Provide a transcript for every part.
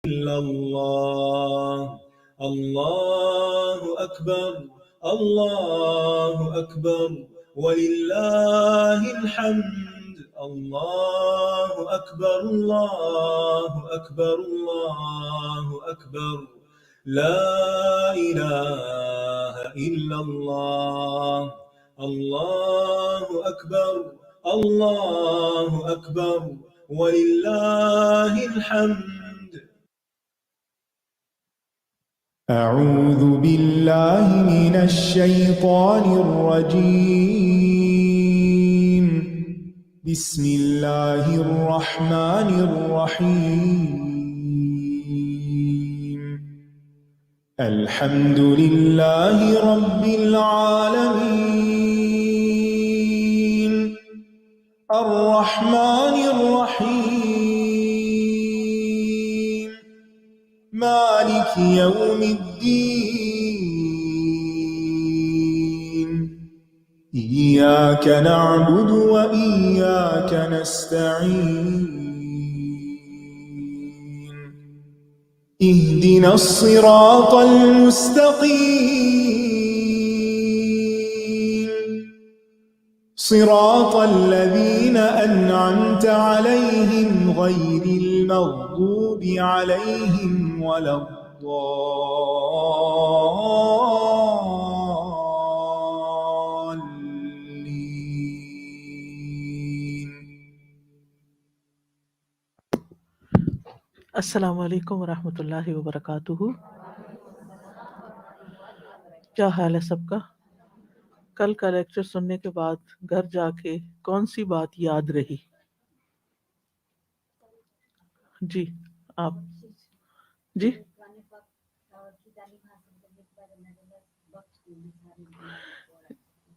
إلا الله الله أكبر الله أكبر ولله الحمد الله أكبر الله أكبر الله أكبر لا إله إلا الله الله أكبر الله أكبر ولله الحمد. أعوذ بالله من الشيطان الرجيم. بسم الله الرحمن الرحيم. الحمد لله رب العالمين الرحمن الرحيم مالك يوم الدين. إياك نعبد وإياك نستعين. اهدنا الصراط المستقيم صراط الذين أنعمت عليهم غير المغضوب عليهم ولا الضالين. السلام علیکم ورحمۃ اللہ وبرکاتہ. کیا حال ہے سب کا؟ کل کا لیکچر سننے کے بعد گھر جا کے کون سی بات یاد رہی؟ جی آپ جی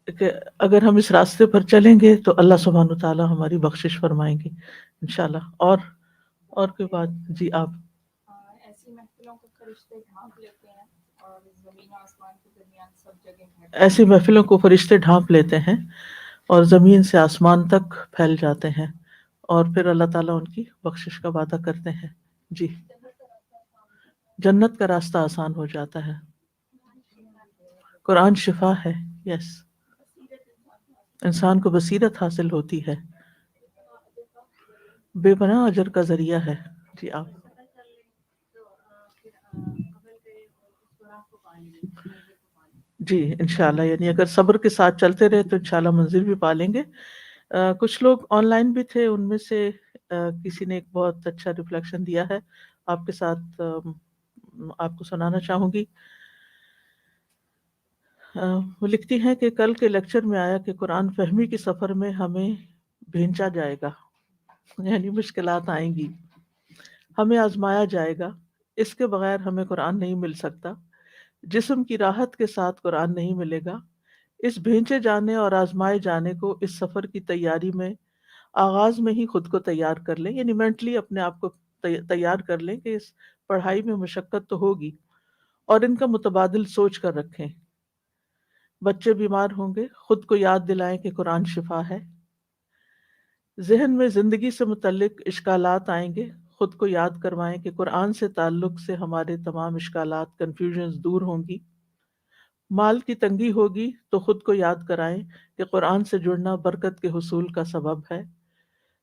کہ اگر ہم اس راستے پر چلیں گے تو اللہ سبحانہ تعالیٰ ہماری بخشش فرمائیں گے انشاءاللہ. اور کوئی بات؟ جی آپ. ایسی محفلوں کو فرشتے ڈھانپ لیتے ہیں اور زمین و آسمان کے درمیان سب جگہ ایسی محفلوں کو فرشتے ڈھانپ لیتے ہیں اور زمین سے آسمان تک پھیل جاتے ہیں اور پھر اللہ تعالیٰ ان کی بخشش کا وعدہ کرتے ہیں. جی جنت کا راستہ آسان ہو جاتا ہے. قرآن شفا ہے. یس انسان کو بصیرت حاصل ہوتی ہے، بے پناہ اجر کا ذریعہ ہے. جی آپ. جی انشاءاللہ، یعنی اگر صبر کے ساتھ چلتے رہے تو انشاءاللہ منزل بھی پا لیں گے. کچھ لوگ آن لائن بھی تھے، ان میں سے کسی نے ایک بہت اچھا ریفلیکشن دیا ہے، آپ کے ساتھ آپ کو سنانا چاہوں گی. وہ لکھتی ہیں کہ کل کے لیکچر میں آیا کہ قرآن فہمی کے سفر میں ہمیں بھینچا جائے گا، یعنی مشکلات آئیں گی، ہمیں آزمایا جائے گا. اس کے بغیر ہمیں قرآن نہیں مل سکتا. جسم کی راحت کے ساتھ قرآن نہیں ملے گا. اس بھینچے جانے اور آزمائے جانے کو اس سفر کی تیاری میں آغاز میں ہی خود کو تیار کر لیں، یعنی مینٹلی اپنے آپ کو تیار کر لیں کہ اس پڑھائی میں مشقت تو ہوگی، اور ان کا متبادل سوچ کر رکھیں. بچے بیمار ہوں گے، خود کو یاد دلائیں کہ قرآن شفا ہے. ذہن میں زندگی سے متعلق اشکالات آئیں گے، خود کو یاد کروائیں کہ قرآن سے تعلق سے ہمارے تمام اشکالات، کنفیوژنز دور ہوں گی. مال کی تنگی ہوگی تو خود کو یاد کرائیں کہ قرآن سے جڑنا برکت کے حصول کا سبب ہے.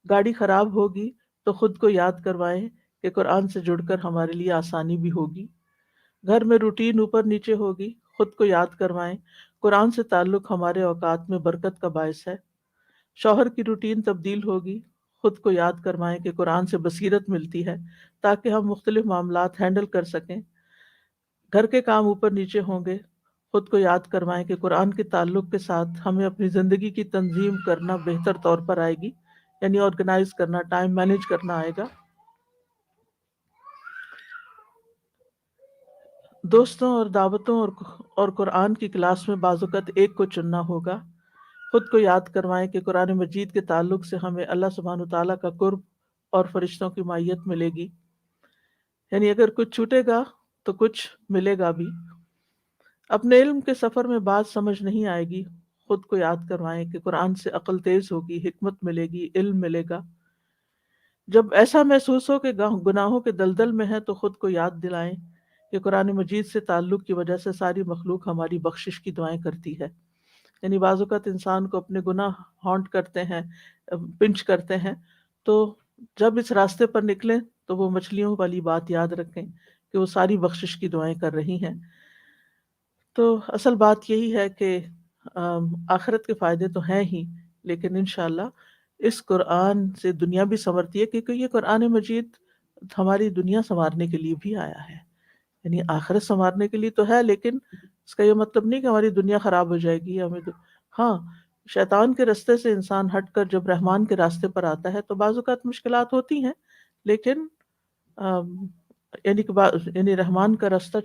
گاڑی خراب ہوگی تو خود کو یاد کروائیں کہ قرآن سے جڑ کر ہمارے لیے آسانی بھی ہوگی. گھر میں روٹین اوپر نیچے ہوگی، خود کو یاد کروائیں قرآن سے تعلق ہمارے اوقات میں برکت کا باعث ہے. شوہر کی روٹین تبدیل ہوگی، خود کو یاد کروائیں کہ قرآن سے بصیرت ملتی ہے تاکہ ہم مختلف معاملات ہینڈل کر سکیں. گھر کے کام اوپر نیچے ہوں گے، خود کو یاد کروائیں کہ قرآن کے تعلق کے ساتھ ہمیں اپنی زندگی کی تنظیم کرنا بہتر طور پر آئے گی، یعنی آرگنائز کرنا، ٹائم مینیج کرنا آئے گا. دوستوں اور دعوتوں اور قرآن کی کلاس میں بعض اوقات ایک کو چننا ہوگا. خود کو یاد کروائیں کہ قرآن مجید کے تعلق سے ہمیں اللہ سبحانہ تعالیٰ کا قرب اور فرشتوں کی معیت ملے گی، یعنی اگر کچھ چھوٹے گا تو کچھ ملے گا بھی. اپنے علم کے سفر میں بات سمجھ نہیں آئے گی، خود کو یاد کروائیں کہ قرآن سے عقل تیز ہوگی، حکمت ملے گی، علم ملے گا. جب ایسا محسوس ہو کہ گناہوں کے دلدل میں ہے تو خود کو یاد دلائیں کہ قرآن مجید سے تعلق کی وجہ سے ساری مخلوق ہماری بخشش کی دعائیں کرتی ہے. یعنی بعض اوقات انسان کو اپنے گناہ ہانٹ کرتے ہیں، پنچ کرتے ہیں، تو جب اس راستے پر نکلیں تو وہ مچھلیوں والی بات یاد رکھیں کہ وہ ساری بخشش کی دعائیں کر رہی ہیں. تو اصل بات یہی ہے کہ آخرت کے فائدے تو ہیں ہی، لیکن انشاءاللہ اس قرآن سے دنیا بھی سنورتی ہے، کیونکہ یہ قرآن مجید ہماری دنیا سنوارنے کے لیے بھی آیا ہے. یعنی آخرت سنوارنے کے لیے تو ہے، لیکن اس کا یہ مطلب نہیں کہ ہماری دنیا خراب ہو جائے گی. ہاں، شیطان کے راستے سے انسان ہٹ کر جب رحمان کے راستے پر آتا ہے تو بعض اوقات مشکلات ہوتی ہیں، لیکن یعنی رحمان کا راستہ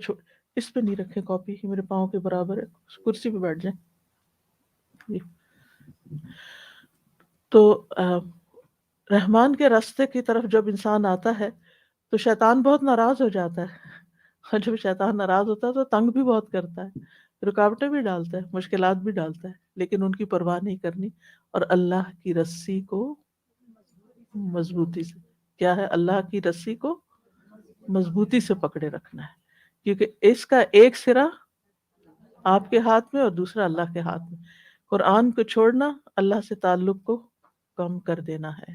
اس پہ نہیں رکھیں، کاپی میرے پاؤں کے برابر ہے، کرسی پہ بیٹھ جائیں. تو رحمان کے راستے کی طرف جب انسان آتا ہے تو شیطان بہت ناراض ہو جاتا ہے، اور جب شیطان ناراض ہوتا ہے تو تنگ بھی بہت کرتا ہے، رکاوٹیں بھی ڈالتا ہے، مشکلات بھی ڈالتا ہے، لیکن ان کی پرواہ نہیں کرنی اور اللہ کی رسی کو مضبوطی سے، کیا ہے، اللہ کی رسی کو مضبوطی سے پکڑے رکھنا ہے، کیونکہ اس کا ایک سرا آپ کے ہاتھ میں اور دوسرا اللہ کے ہاتھ میں. قرآن کو چھوڑنا اللہ سے تعلق کو کم کر دینا ہے،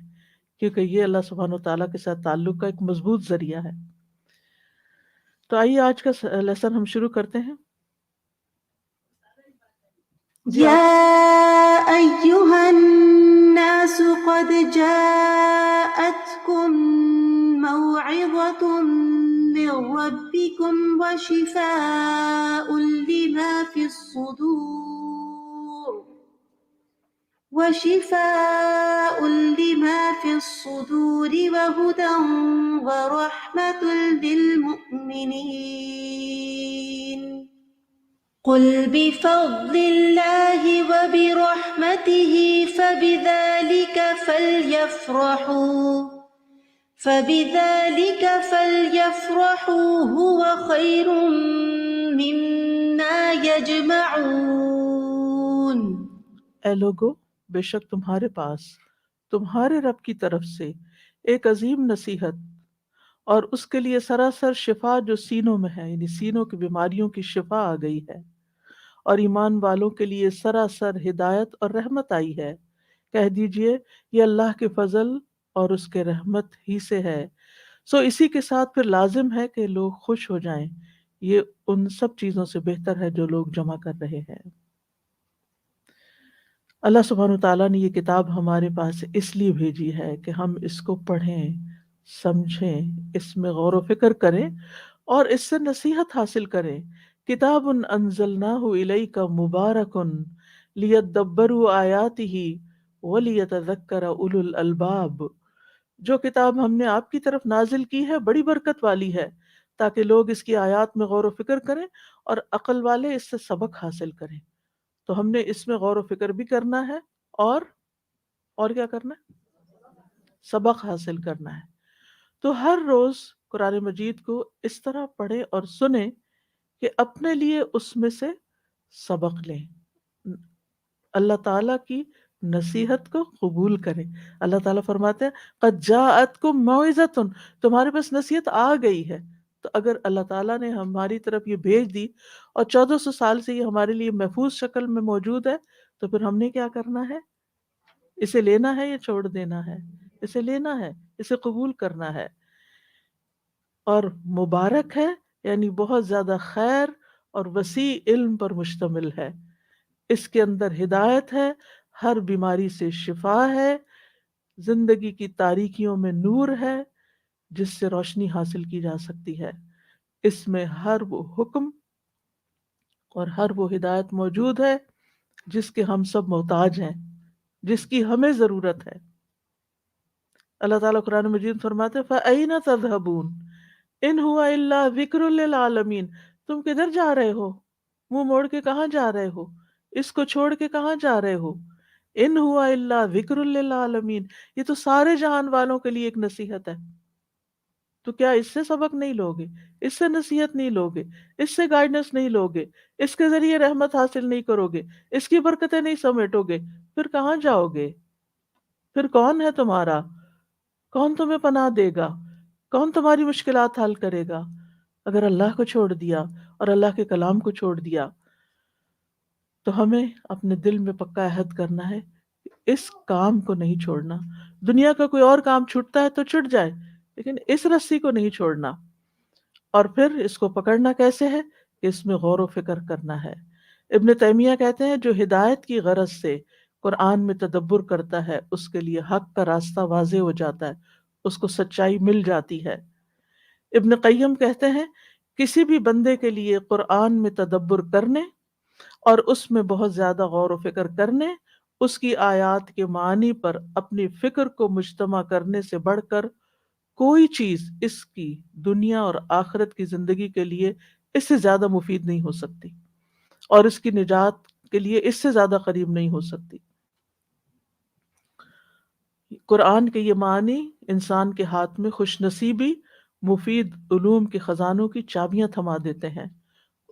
کیونکہ یہ اللہ سبحانہ وتعالیٰ کے ساتھ تعلق کا ایک مضبوط ذریعہ ہے. تو آئیے آج کا لیسن ہم شروع کرتے ہیں. يا أيها الناس قد جاءتكم موعظة من ربكم وشفاء لما في الصدور وهدى ورحمة للمؤمنين. قل بفضل الله وبرحمته فبذلك فليفرحوا هو خير مما يجمعون. اے لوگو، بے شک تمہارے پاس تمہارے رب کی طرف سے ایک عظیم نصیحت اور اس کے لیے سراسر شفا جو سینوں میں ہے، یعنی سینوں کی بیماریوں کی شفا آ گئی ہے، اور ایمان والوں کے لیے سراسر ہدایت اور رحمت آئی ہے. کہہ دیجئے یہ اللہ کے فضل اور اس کے رحمت ہی سے ہے، سو اسی کے ساتھ پھر لازم ہے کہ لوگ خوش ہو جائیں. یہ ان سب چیزوں سے بہتر ہے جو لوگ جمع کر رہے ہیں. اللہ سبحانہ وتعالیٰ نے یہ کتاب ہمارے پاس اس لیے بھیجی ہے کہ ہم اس کو پڑھیں، سمجھیں، اس میں غور و فکر کریں اور اس سے نصیحت حاصل کریں. کتاب انزلناہ الیک مبارک لیدبروا آیاتہ ولیتذکر اولو الالباب. جو کتاب ہم نے آپ کی طرف نازل کی ہے بڑی برکت والی ہے، تاکہ لوگ اس کی آیات میں غور و فکر کریں اور عقل والے اس سے سبق حاصل کریں. تو ہم نے اس میں غور و فکر بھی کرنا ہے اور کیا کرنا ہے، سبق حاصل کرنا ہے. تو ہر روز قرآن مجید کو اس طرح پڑھیں اور سنیں کہ اپنے لیے اس میں سے سبق لیں، اللہ تعالیٰ کی نصیحت کو قبول کریں. اللہ تعالیٰ فرماتے ہیں قد جاءتکم موعظۃ، تمہارے پاس نصیحت آ گئی ہے. تو اگر اللہ تعالیٰ نے ہماری طرف یہ بھیج دی اور 1400 سال سے یہ ہمارے لیے محفوظ شکل میں موجود ہے، تو پھر ہم نے کیا کرنا ہے، اسے لینا ہے یا چھوڑ دینا ہے؟ اسے لینا ہے، اسے قبول کرنا ہے. اور مبارک ہے یعنی بہت زیادہ خیر اور وسیع علم پر مشتمل ہے. اس کے اندر ہدایت ہے، ہر بیماری سے شفا ہے، زندگی کی تاریکیوں میں نور ہے جس سے روشنی حاصل کی جا سکتی ہے. اس میں ہر وہ حکم اور ہر وہ ہدایت موجود ہے جس کے ہم سب محتاج ہیں، جس کی ہمیں ضرورت ہے. اللہ تعالیٰ قرآن مجید فرماتے ہیں فَأَيْنَ تَذْهَبُونَ إِنْ هُوَ إِلَّا ذِكْرٌ لِّلْعَالَمِينَ. تم کدھر جا رہے ہو، منہ موڑ کے کہاں جا رہے ہو، اس کو چھوڑ کے کہاں جا رہے ہو. إِنْ هُوَ إِلَّا ذِكْرٌ لِّلْعَالَمِينَ، یہ تو سارے جہان والوں کے لیے ایک نصیحت ہے. تو کیا اس سے سبق نہیں لوگے، اس سے نصیحت نہیں لوگے، اس سے گائیڈنس نہیں لوگے، اس کے ذریعے رحمت حاصل نہیں کرو گے، اس کی برکتیں نہیں سمیٹو گے، پھر کہاں جاؤ گے؟ پھر کون ہے تمہارا کون تمہیں پناہ دے گا؟ کون تمہاری مشکلات حل کرے گا؟ اگر اللہ کو چھوڑ دیا اور اللہ کے کلام کو چھوڑ دیا تو ہمیں اپنے دل میں پکا عہد کرنا ہے کہ اس کام کو نہیں چھوڑنا. دنیا کا کوئی اور کام چھوٹتا ہے تو چھٹ جائے، لیکن اس رسی کو نہیں چھوڑنا. اور پھر اس کو پکڑنا کیسے ہے کہ اس میں غور و فکر کرنا ہے. ابن تیمیہ کہتے ہیں جو ہدایت کی غرض سے قرآن میں تدبر کرتا ہے اس کے لیے حق کا راستہ واضح ہو جاتا ہے، اس کو سچائی مل جاتی ہے. ابن قیم کہتے ہیں کسی بھی بندے کے لیے قرآن میں تدبر کرنے اور اس میں بہت زیادہ غور و فکر کرنے، اس کی آیات کے معنی پر اپنی فکر کو مجتمع کرنے سے بڑھ کر کوئی چیز اس کی دنیا اور آخرت کی زندگی کے لیے اس سے زیادہ مفید نہیں ہو سکتی، اور اس کی نجات کے لیے اس سے زیادہ قریب نہیں ہو سکتی. قرآن کے یہ معنی انسان کے ہاتھ میں خوش نصیبی، مفید علوم کے خزانوں کی چابیاں تھما دیتے ہیں،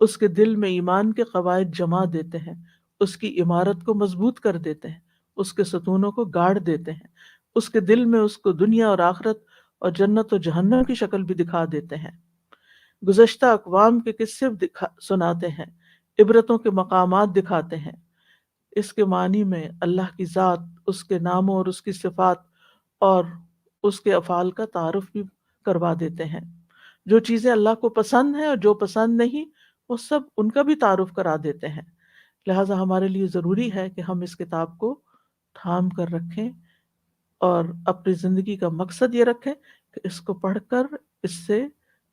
اس کے دل میں ایمان کے قواعد جما دیتے ہیں، اس کی عمارت کو مضبوط کر دیتے ہیں، اس کے ستونوں کو گاڑ دیتے ہیں، اس کے دل میں اس کو دنیا اور آخرت اور جنت و جہنم کی شکل بھی دکھا دیتے ہیں. گزشتہ اقوام کے قصے سناتے ہیں، عبرتوں کے مقامات دکھاتے ہیں. اس کے معنی میں اللہ کی ذات، اس کے ناموں اور اس کی صفات اور اس کے افعال کا تعارف بھی کروا دیتے ہیں. جو چیزیں اللہ کو پسند ہیں اور جو پسند نہیں وہ سب ان کا بھی تعارف کرا دیتے ہیں. لہٰذا ہمارے لیے ضروری ہے کہ ہم اس کتاب کو تھام کر رکھیں اور اپنی زندگی کا مقصد یہ رکھیں کہ اس کو پڑھ کر اس سے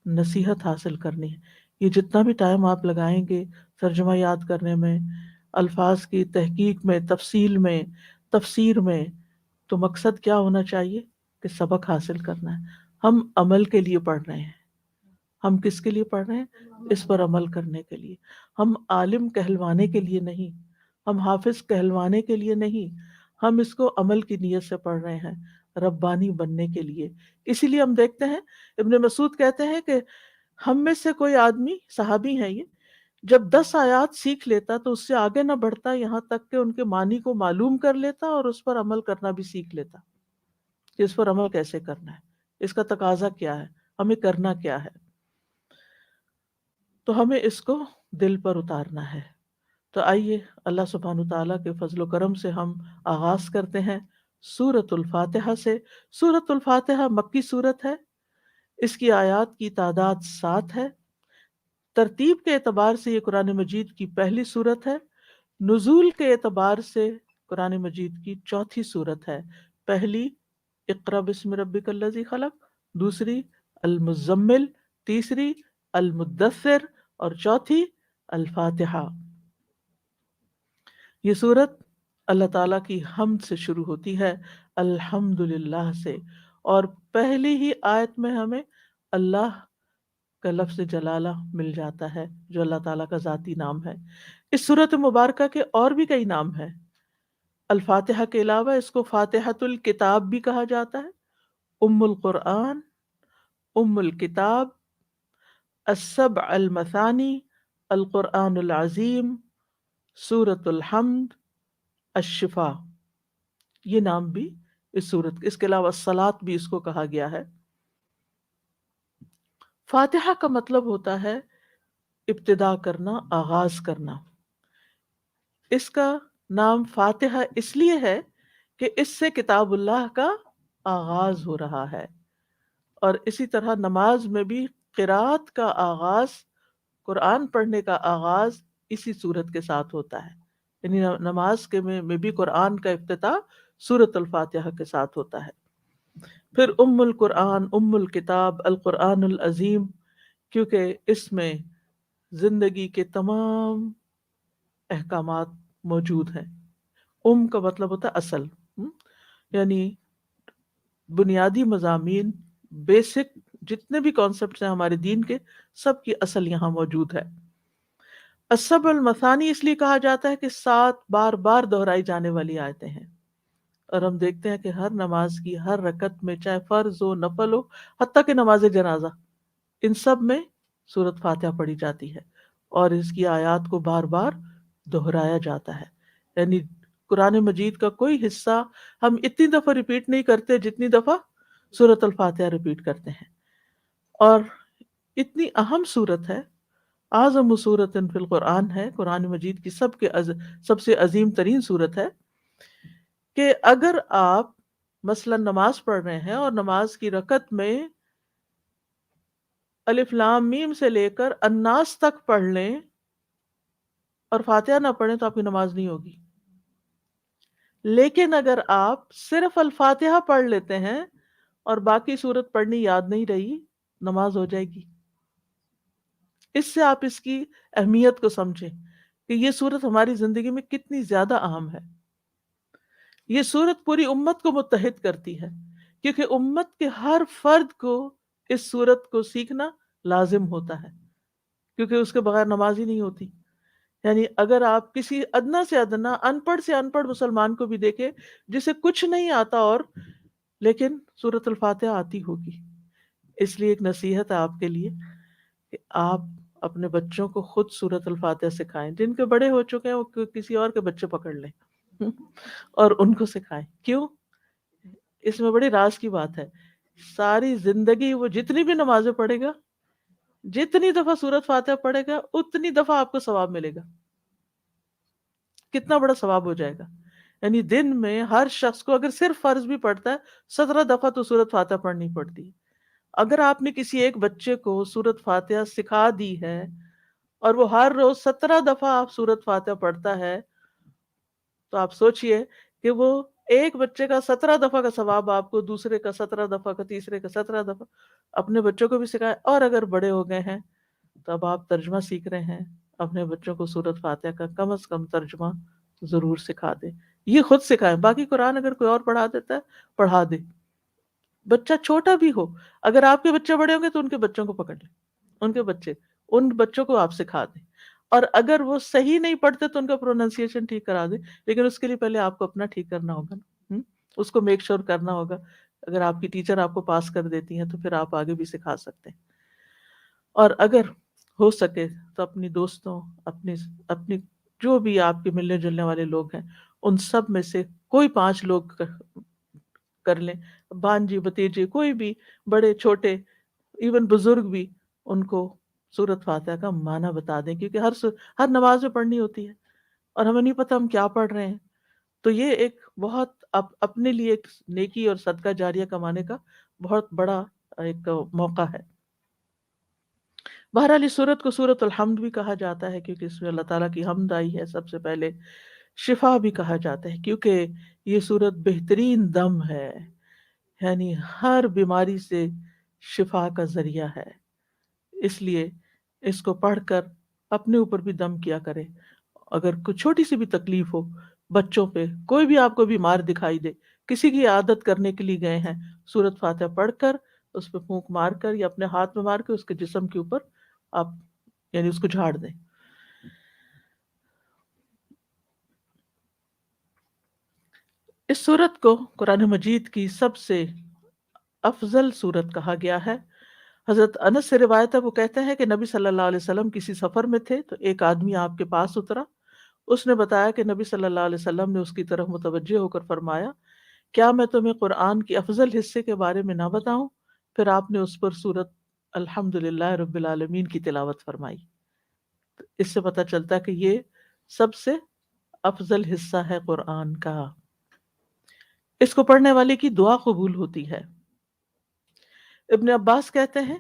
نصیحت حاصل کرنی ہے. یہ جتنا بھی ٹائم آپ لگائیں گے ترجمہ یاد کرنے میں، الفاظ کی تحقیق میں، تفصیل میں، تفسیر میں، تو مقصد کیا ہونا چاہیے کہ سبق حاصل کرنا ہے. ہم عمل کے لیے پڑھ رہے ہیں. ہم کس کے لیے پڑھ رہے ہیں؟ اس پر عمل کرنے کے لیے. ہم عالم کہلوانے کے لیے نہیں، ہم حافظ کہلوانے کے لیے نہیں، ہم اس کو عمل کی نیت سے پڑھ رہے ہیں، ربانی بننے کے لیے. اسی لیے ہم دیکھتے ہیں ابن مسعود کہتے ہیں کہ ہم میں سے کوئی آدمی، صحابی ہیں یہ، جب 10 آیات سیکھ لیتا تو اس سے آگے نہ بڑھتا یہاں تک کہ ان کے معنی کو معلوم کر لیتا اور اس پر عمل کرنا بھی سیکھ لیتا کہ اس پر عمل کیسے کرنا ہے، اس کا تقاضا کیا ہے، ہمیں کرنا کیا ہے. تو ہمیں اس کو دل پر اتارنا ہے. تو آئیے اللہ سبحانہ تعالیٰ کے فضل و کرم سے ہم آغاز کرتے ہیں سورۃ الفاتحہ سے. سورۃ الفاتحہ مکی سورت ہے. اس کی آیات کی تعداد 7 ہے. ترتیب کے اعتبار سے یہ قرآن مجید کی پہلی سورت ہے. نزول کے اعتبار سے قرآن مجید کی چوتھی سورت ہے. پہلی اقرأ بسم ربک الذی خلق، دوسری المزمل، تیسری المدثر اور چوتھی الفاتحہ. یہ سورت اللہ تعالیٰ کی حمد سے شروع ہوتی ہے، الحمدللہ سے، اور پہلی ہی آیت میں ہمیں اللہ کا لفظ جلالہ مل جاتا ہے جو اللہ تعالیٰ کا ذاتی نام ہے. اس سورت مبارکہ کے اور بھی کئی نام ہیں. الفاتحہ کے علاوہ اس کو فاتحۃ الکتاب بھی کہا جاتا ہے، ام القرآن، ام الکتاب، السبع المثانی، القرآن العظیم، سورۃ الحمد، الشفا، یہ نام بھی اس سورت. اس کے علاوہ الصلاۃ بھی اس کو کہا گیا ہے. فاتحہ کا مطلب ہوتا ہے ابتدا کرنا، آغاز کرنا. اس کا نام فاتحہ اس لیے ہے کہ اس سے کتاب اللہ کا آغاز ہو رہا ہے. اور اسی طرح نماز میں بھی قرات کا آغاز، قرآن پڑھنے کا آغاز اسی سورت کے ساتھ ہوتا ہے. یعنی نماز کے میں بھی قرآن کا افتتاح سورۃ الفاتحہ کے ساتھ ہوتا ہے. پھر ام القرآن، ام الکتاب، القرآن العظیم، کیونکہ اس میں زندگی کے تمام احکامات موجود ہیں. ام کا مطلب ہوتا ہے اصل، یعنی بنیادی مضامین، بیسک جتنے بھی کانسیپٹس ہیں ہمارے دین کے، سب کی اصل یہاں موجود ہے. السبع المثانی اس لیے کہا جاتا ہے کہ 7 بار بار دہرائی جانے والی آیتیں ہیں. اور ہم دیکھتے ہیں کہ ہر نماز کی ہر رکعت میں، چاہے فرض ہو، نفل ہو، حتیٰ کہ نماز جنازہ، ان سب میں سورۃ فاتحہ پڑھی جاتی ہے اور اس کی آیات کو بار بار دہرایا جاتا ہے. یعنی قرآن مجید کا کوئی حصہ ہم اتنی دفعہ ریپیٹ نہیں کرتے جتنی دفعہ سورۃ الفاتحہ ریپیٹ کرتے ہیں. اور اتنی اہم صورت ہے، اعظم صورت فی القرآن ہے، قرآن مجید کی سب سے عظیم ترین صورت ہے، کہ اگر آپ مثلا نماز پڑھ رہے ہیں اور نماز کی رکعت میں الف لام میم سے لے کر الناس تک پڑھ لیں اور فاتحہ نہ پڑھیں تو آپ کی نماز نہیں ہوگی. لیکن اگر آپ صرف الفاتحہ پڑھ لیتے ہیں اور باقی صورت پڑھنی یاد نہیں رہی، نماز ہو جائے گی. اس سے آپ اس کی اہمیت کو سمجھیں کہ یہ صورت ہماری زندگی میں کتنی زیادہ اہم ہے. یہ صورت پوری امت کو متحد کرتی ہے، کیونکہ امت کے ہر فرد کو اس صورت کو سیکھنا لازم ہوتا ہے، کیونکہ اس کے بغیر نماز ہی نہیں ہوتی. یعنی اگر آپ کسی ادنا سے ادنا ان پڑھ سے ان پڑھ مسلمان کو بھی دیکھیں جسے کچھ نہیں آتا اور لیکن سورۃ الفاتحہ آتی ہوگی. اس لیے ایک نصیحت ہے آپ کے لیے کہ آپ اپنے بچوں کو خود سورۃ الفاتحہ سکھائیں. جن کے بڑے ہو چکے ہیں وہ کسی اور کے بچے پکڑ لیں اور ان کو سکھائیں. کیوں؟ اس میں بڑی راز کی بات ہے. ساری زندگی وہ جتنی بھی نمازیں پڑھے گا، جتنی دفعہ سورۃ فاتحہ پڑھے گا، اتنی دفعہ آپ کو ثواب ملے گا. کتنا بڑا ثواب ہو جائے گا. یعنی دن میں ہر شخص کو اگر صرف فرض بھی پڑھتا ہے 17 دفعہ تو سورۃ فاتحہ پڑھنی پڑتی ہے. اگر آپ نے کسی ایک بچے کو سورۃ فاتحہ سکھا دی ہے اور وہ ہر روز 17 دفعہ آپ سورۃ فاتحہ پڑھتا ہے، تو آپ سوچئے کہ وہ ایک بچے کا 17 دفعہ کا ثواب آپ کو، دوسرے کا 17 دفعہ کا، تیسرے کا 17 دفعہ. اپنے بچوں کو بھی سکھائیں. اور اگر بڑے ہو گئے ہیں تو اب آپ ترجمہ سیکھ رہے ہیں، اپنے بچوں کو سورۃ فاتحہ کا کم از کم ترجمہ ضرور سکھا دیں. یہ خود سکھائیں. باقی قرآن اگر کوئی اور پڑھا دیتا ہے پڑھا دے. بچہ چھوٹا بھی ہو، اگر آپ کے بچے بڑے ہوں گے تو ان کے بچوں کو پکڑ لیں، ان بچوں کو آپ سکھا دیں. اور اگر وہ صحیح نہیں پڑھتے تو ان کا پروننسیشن ٹھیک کرا دیں. لیکن اس کے لیے پہلے آپ کو اپنا ٹھیک کرنا ہوگا نا. اس کو میک شور کرنا ہوگا. اگر آپ کی ٹیچر آپ کو پاس کر دیتی ہیں تو پھر آپ آگے بھی سکھا سکتے ہیں. اور اگر ہو سکے تو اپنی دوستوں، اپنی جو بھی آپ کے ملنے جلنے والے لوگ ہیں، ان سب میں سے کوئی 5 لوگ کر لیں، بھانجی بھتیجے، کوئی بھی، بڑے چھوٹے، ایون بزرگ بھی، ان کو سورۃ فاتحہ کا معنی بتا دیں. کیونکہ ہر نماز میں پڑھنی ہوتی ہے اور ہمیں نہیں پتہ ہم کیا پڑھ رہے ہیں. تو یہ ایک بہت اپنے لیے ایک نیکی اور صدقہ جاریہ کمانے کا بہت بڑا ایک موقع ہے. بہرحال اس سورت کو سورۃ الحمد بھی کہا جاتا ہے کیونکہ اس میں اللہ تعالیٰ کی حمد آئی ہے سب سے پہلے. شفا بھی کہا جاتا ہے کیونکہ یہ سورت بہترین دم ہے، یعنی ہر بیماری سے شفا کا ذریعہ ہے. اس لیے اس کو پڑھ کر اپنے اوپر بھی دم کیا کرے. اگر کوئی چھوٹی سی بھی تکلیف ہو، بچوں پہ، کوئی بھی آپ کو بیمار دکھائی دے، کسی کی عادت کرنے کے لیے گئے ہیں، سورۃ فاتحہ پڑھ کر اس پہ پھونک مار کر یا اپنے ہاتھ میں مار کے اس کے جسم کے اوپر آپ یعنی اس کو جھاڑ دیں. اس سورت کو قرآن مجید کی سب سے افضل سورت کہا گیا ہے. حضرت انس سے روایت ہے، وہ کہتے ہیں کہ نبی صلی اللہ علیہ وسلم کسی سفر میں تھے تو ایک آدمی آپ کے پاس اترا. اس نے بتایا کہ نبی صلی اللہ علیہ وسلم نے اس کی طرف متوجہ ہو کر فرمایا، کیا میں تمہیں قرآن کے افضل حصے کے بارے میں نہ بتاؤں؟ پھر آپ نے اس پر سورت الحمدللہ رب العالمین کی تلاوت فرمائی. اس سے پتہ چلتا ہے کہ یہ سب سے افضل حصہ ہے قرآن کا. اس کو پڑھنے والے کی دعا قبول ہوتی ہے. ابن عباس کہتے ہیں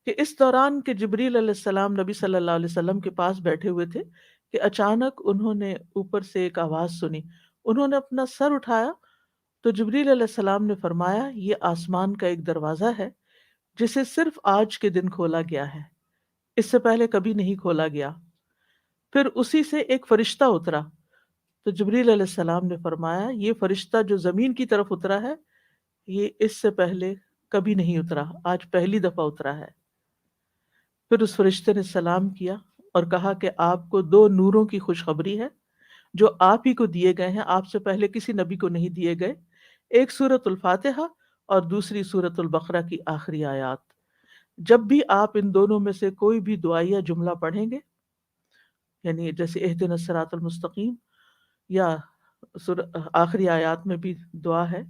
کہ اس دوران کہ جبریل علیہ السلام نبی صلی اللہ علیہ وسلم کے پاس بیٹھے ہوئے تھے کہ اچانک انہوں نے اوپر سے ایک آواز سنی. انہوں نے اپنا سر اٹھایا تو جبریل علیہ السلام نے فرمایا، یہ آسمان کا ایک دروازہ ہے جسے صرف آج کے دن کھولا گیا ہے، اس سے پہلے کبھی نہیں کھولا گیا. پھر اسی سے ایک فرشتہ اترا تو جبریل علیہ السلام نے فرمایا، یہ فرشتہ جو زمین کی طرف اترا ہے یہ اس سے پہلے کبھی نہیں اترا، آج پہلی دفعہ اترا ہے. پھر اس فرشتے نے سلام کیا اور کہا کہ آپ کو 2 نوروں کی خوشخبری ہے جو آپ ہی کو دیے گئے ہیں، آپ سے پہلے کسی نبی کو نہیں دیے گئے. ایک سورۃ الفاتحہ اور دوسری سورۃ البقرہ کی آخری آیات. جب بھی آپ ان دونوں میں سے کوئی بھی دعائیہ جملہ پڑھیں گے، یعنی جیسے اہدنا الصراط المستقیم یا آخری آیات میں بھی دعا ہے،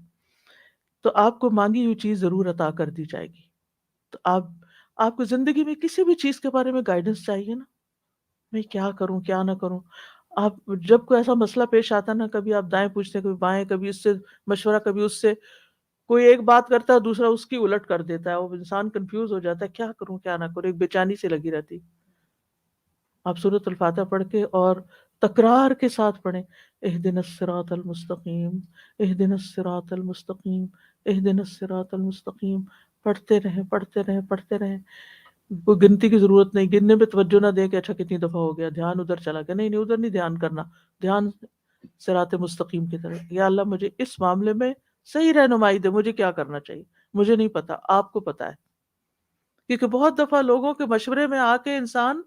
تو آپ کو مانگی ہوئی چیز ضرور عطا کر دی جائے گی. تو آپ کو زندگی میں کسی بھی چیز کے بارے میں گائیڈنس چاہیے نا، میں کیا کروں کیا نہ کروں. آپ جب کوئی ایسا مسئلہ پیش آتا نا، کبھی آپ دائیں پوچھتے ہیں، کبھی بائیں، کبھی اس سے مشورہ، کبھی اس سے، کوئی ایک بات کرتا ہے دوسرا اس کی الٹ کر دیتا ہے، وہ انسان کنفیوز ہو جاتا ہے، کیا کروں کیا نہ کروں، ایک بے چینی سے لگی رہتی. آپ سورۃ الفاتحہ پڑھ کے اور تکرار کے ساتھ پڑھیں، اہدنا الصراط المستقیم، اہدنا الصراط المستقیم، اہدنا الصراط المستقیم. پڑھتے رہیں پڑھتے رہیں پڑھتے رہیں. کوئی گنتی کی ضرورت نہیں، گننے میں توجہ نہ دیں کہ اچھا کتنی دفعہ ہو گیا، دھیان ادھر چلا گیا، نہیں ادھر نہیں دھیان کرنا، دھیان صراط مستقیم کی طرف. یا اللہ مجھے اس معاملے میں صحیح رہنمائی دے، مجھے کیا کرنا چاہیے، مجھے نہیں پتا، آپ کو پتا ہے. کیونکہ بہت دفعہ لوگوں کے مشورے میں آ کے انسان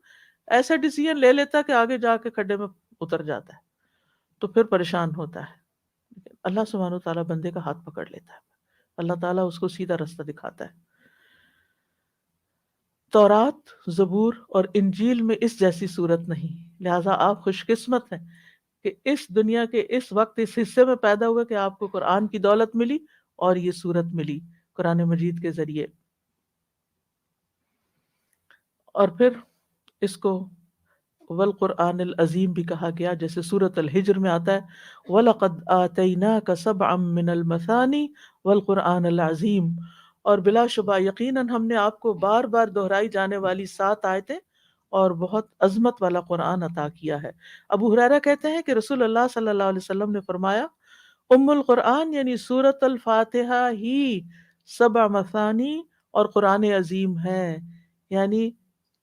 ایسا ڈیسیژن لے لیتا ہے کہ آگے جا کے کھڈے میں اتر جاتا ہے، تو پھر پریشان ہوتا ہے. اللہ سبحانہ و تعالیٰ بندے کا ہاتھ پکڑ لیتا ہے، اللہ تعالیٰ اس کو سیدھا رستہ دکھاتا ہے. تورات، زبور اور انجیل میں اس جیسی صورت نہیں، لہٰذا آپ خوش قسمت ہیں کہ اس دنیا کے اس وقت اس حصے میں پیدا ہوئے کہ آپ کو قرآن کی دولت ملی اور یہ صورت ملی قرآن مجید کے ذریعے. اور پھر اس کو والقرآن العظیم بھی کہا گیا، جیسے سورۃ الحجر میں آتا ہے وَلَقَدْ آتَيْنَاكَ سَبْعًا مِّنَ الْمَثَانِي وَالْقُرْآنَ الْعَظِيمِ، اور بلا شبہ یقیناً ہم نے آپ کو بار بار دہرائی جانے والی 7 آیتیں اور بہت عظمت والا قرآن عطا کیا ہے. ابو ہریرہ کہتے ہیں کہ رسول اللہ صلی اللہ علیہ وسلم نے فرمایا ام القرآن یعنی سورۃ الفاتحہ ہی 7 مثانی اور قرآن عظیم ہے، یعنی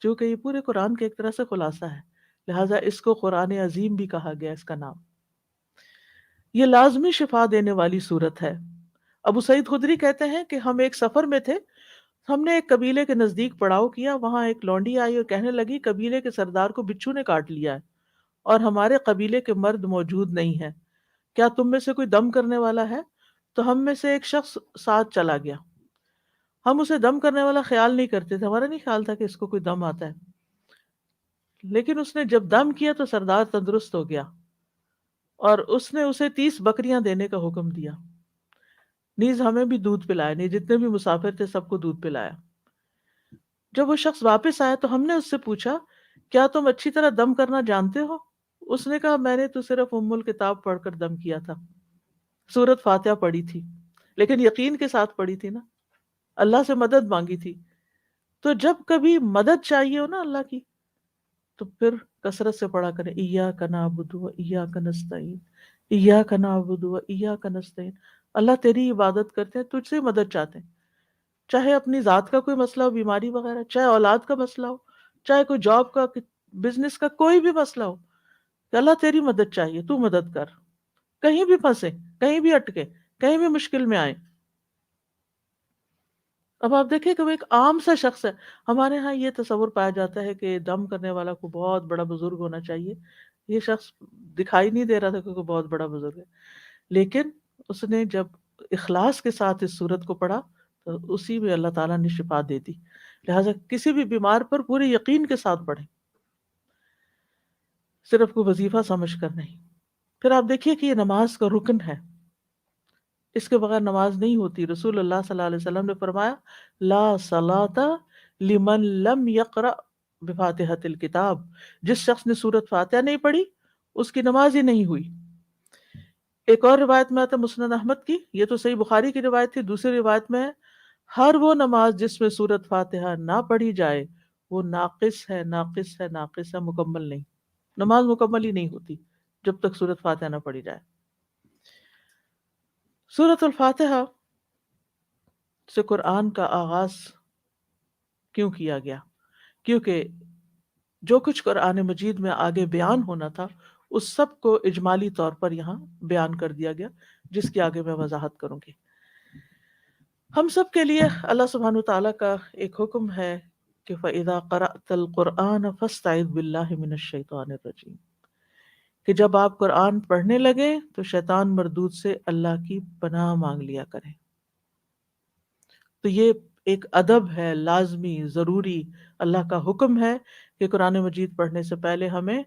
چونکہ یہ پورے قرآن کے ایک طرح سے خلاصہ ہے، لہٰذا اس کو قرآن عظیم بھی کہا گیا اس کا نام. یہ لازمی شفا دینے والی صورت ہے. ابو سعید خدری کہتے ہیں کہ ہم ایک سفر میں تھے، ہم نے ایک قبیلے کے نزدیک پڑاؤ کیا، وہاں ایک لونڈی آئی اور کہنے لگی قبیلے کے سردار کو بچھو نے کاٹ لیا ہے اور ہمارے قبیلے کے مرد موجود نہیں ہیں، کیا تم میں سے کوئی دم کرنے والا ہے؟ تو ہم میں سے ایک شخص ساتھ چلا گیا. ہم اسے دم کرنے والا خیال نہیں کرتے تھے، ہمارا نہیں خیال تھا کہ اس کو کوئی دم آتا ہے، لیکن اس نے جب دم کیا تو سردار تندرست ہو گیا اور اس نے اسے 30 بکریاں دینے کا حکم دیا. نیز ہمیں بھی دودھ پلایا، نہیں جتنے بھی مسافر تھے سب کو دودھ پلایا. جب وہ شخص واپس آیا تو ہم نے اس سے پوچھا کیا تم اچھی طرح دم کرنا جانتے ہو؟ اس نے کہا میں نے تو صرف ام الکتاب پڑھ کر دم کیا تھا، سورۃ فاتحہ پڑھی تھی، لیکن یقین کے ساتھ پڑھی تھی نا، اللہ سے مدد مانگی تھی. تو جب کبھی مدد چاہیے ہو نا اللہ کی تو پھر کثرت سے پڑھا کریں ایاک نعبد و ایاک نستعین، ایاک نعبد و ایاک نستعین. اللہ تیری عبادت کرتے ہیں، تجھ سے مدد چاہتے ہیں، چاہے اپنی ذات کا کوئی مسئلہ ہو، بیماری وغیرہ، چاہے اولاد کا مسئلہ ہو، چاہے کوئی جاب کا، بزنس کا، کوئی بھی مسئلہ ہو کہ اللہ تیری مدد چاہیے، تو مدد کر. کہیں بھی پھنسے، کہیں بھی اٹکے، کہیں بھی مشکل میں آئے. اب آپ دیکھیں کہ وہ ایک عام سا شخص ہے، ہمارے ہاں یہ تصور پایا جاتا ہے کہ دم کرنے والا کو بہت بڑا بزرگ ہونا چاہیے. یہ شخص دکھائی نہیں دے رہا تھا کہ کوئی بہت بڑا بزرگ ہے، لیکن اس نے جب اخلاص کے ساتھ اس صورت کو پڑھا تو اسی میں اللہ تعالیٰ نے شفا دے دی. لہٰذا کسی بھی بیمار پر پورے یقین کے ساتھ پڑھیں، صرف کوئی وظیفہ سمجھ کر نہیں. پھر آپ دیکھیے کہ یہ نماز کا رکن ہے، اس کے بغیر نماز نہیں ہوتی. رسول اللہ صلی اللہ علیہ وسلم نے فرمایا لا صلاۃ لمن لم یقرأ بفاتحۃ الکتاب، جس شخص نے سورۃ فاتحہ نہیں پڑھی اس کی نماز ہی نہیں ہوئی. ایک اور روایت میں آتا ہے مسند احمد کی، یہ تو صحیح بخاری کی روایت تھی، دوسری روایت میں ہے ہر وہ نماز جس میں سورۃ فاتحہ نہ پڑھی جائے وہ ناقص ہے، ناقص ہے، ناقص ہے، مکمل نہیں. نماز مکمل ہی نہیں ہوتی جب تک سورۃ فاتحہ نہ پڑھی جائے. سورۃ الفاتحہ سے قرآن کا آغاز کیوں کیا گیا؟ کیونکہ جو کچھ قرآن مجید میں آگے بیان ہونا تھا اس سب کو اجمالی طور پر یہاں بیان کر دیا گیا، جس کی آگے میں وضاحت کروں گی. ہم سب کے لیے اللہ سبحانہ وتعالیٰ کا ایک حکم ہے کہ فَإِذَا قَرَأْتَ الْقُرْآنَ فَاسْتَعِذْ بِاللَّهِ مِنَ الشَّيْطَانِ الرَّجِيمِ، کہ جب آپ قرآن پڑھنے لگے تو شیطان مردود سے اللہ کی پناہ مانگ لیا کریں. تو یہ ایک ادب ہے، لازمی، ضروری اللہ کا حکم ہے کہ قرآن مجید پڑھنے سے پہلے ہمیں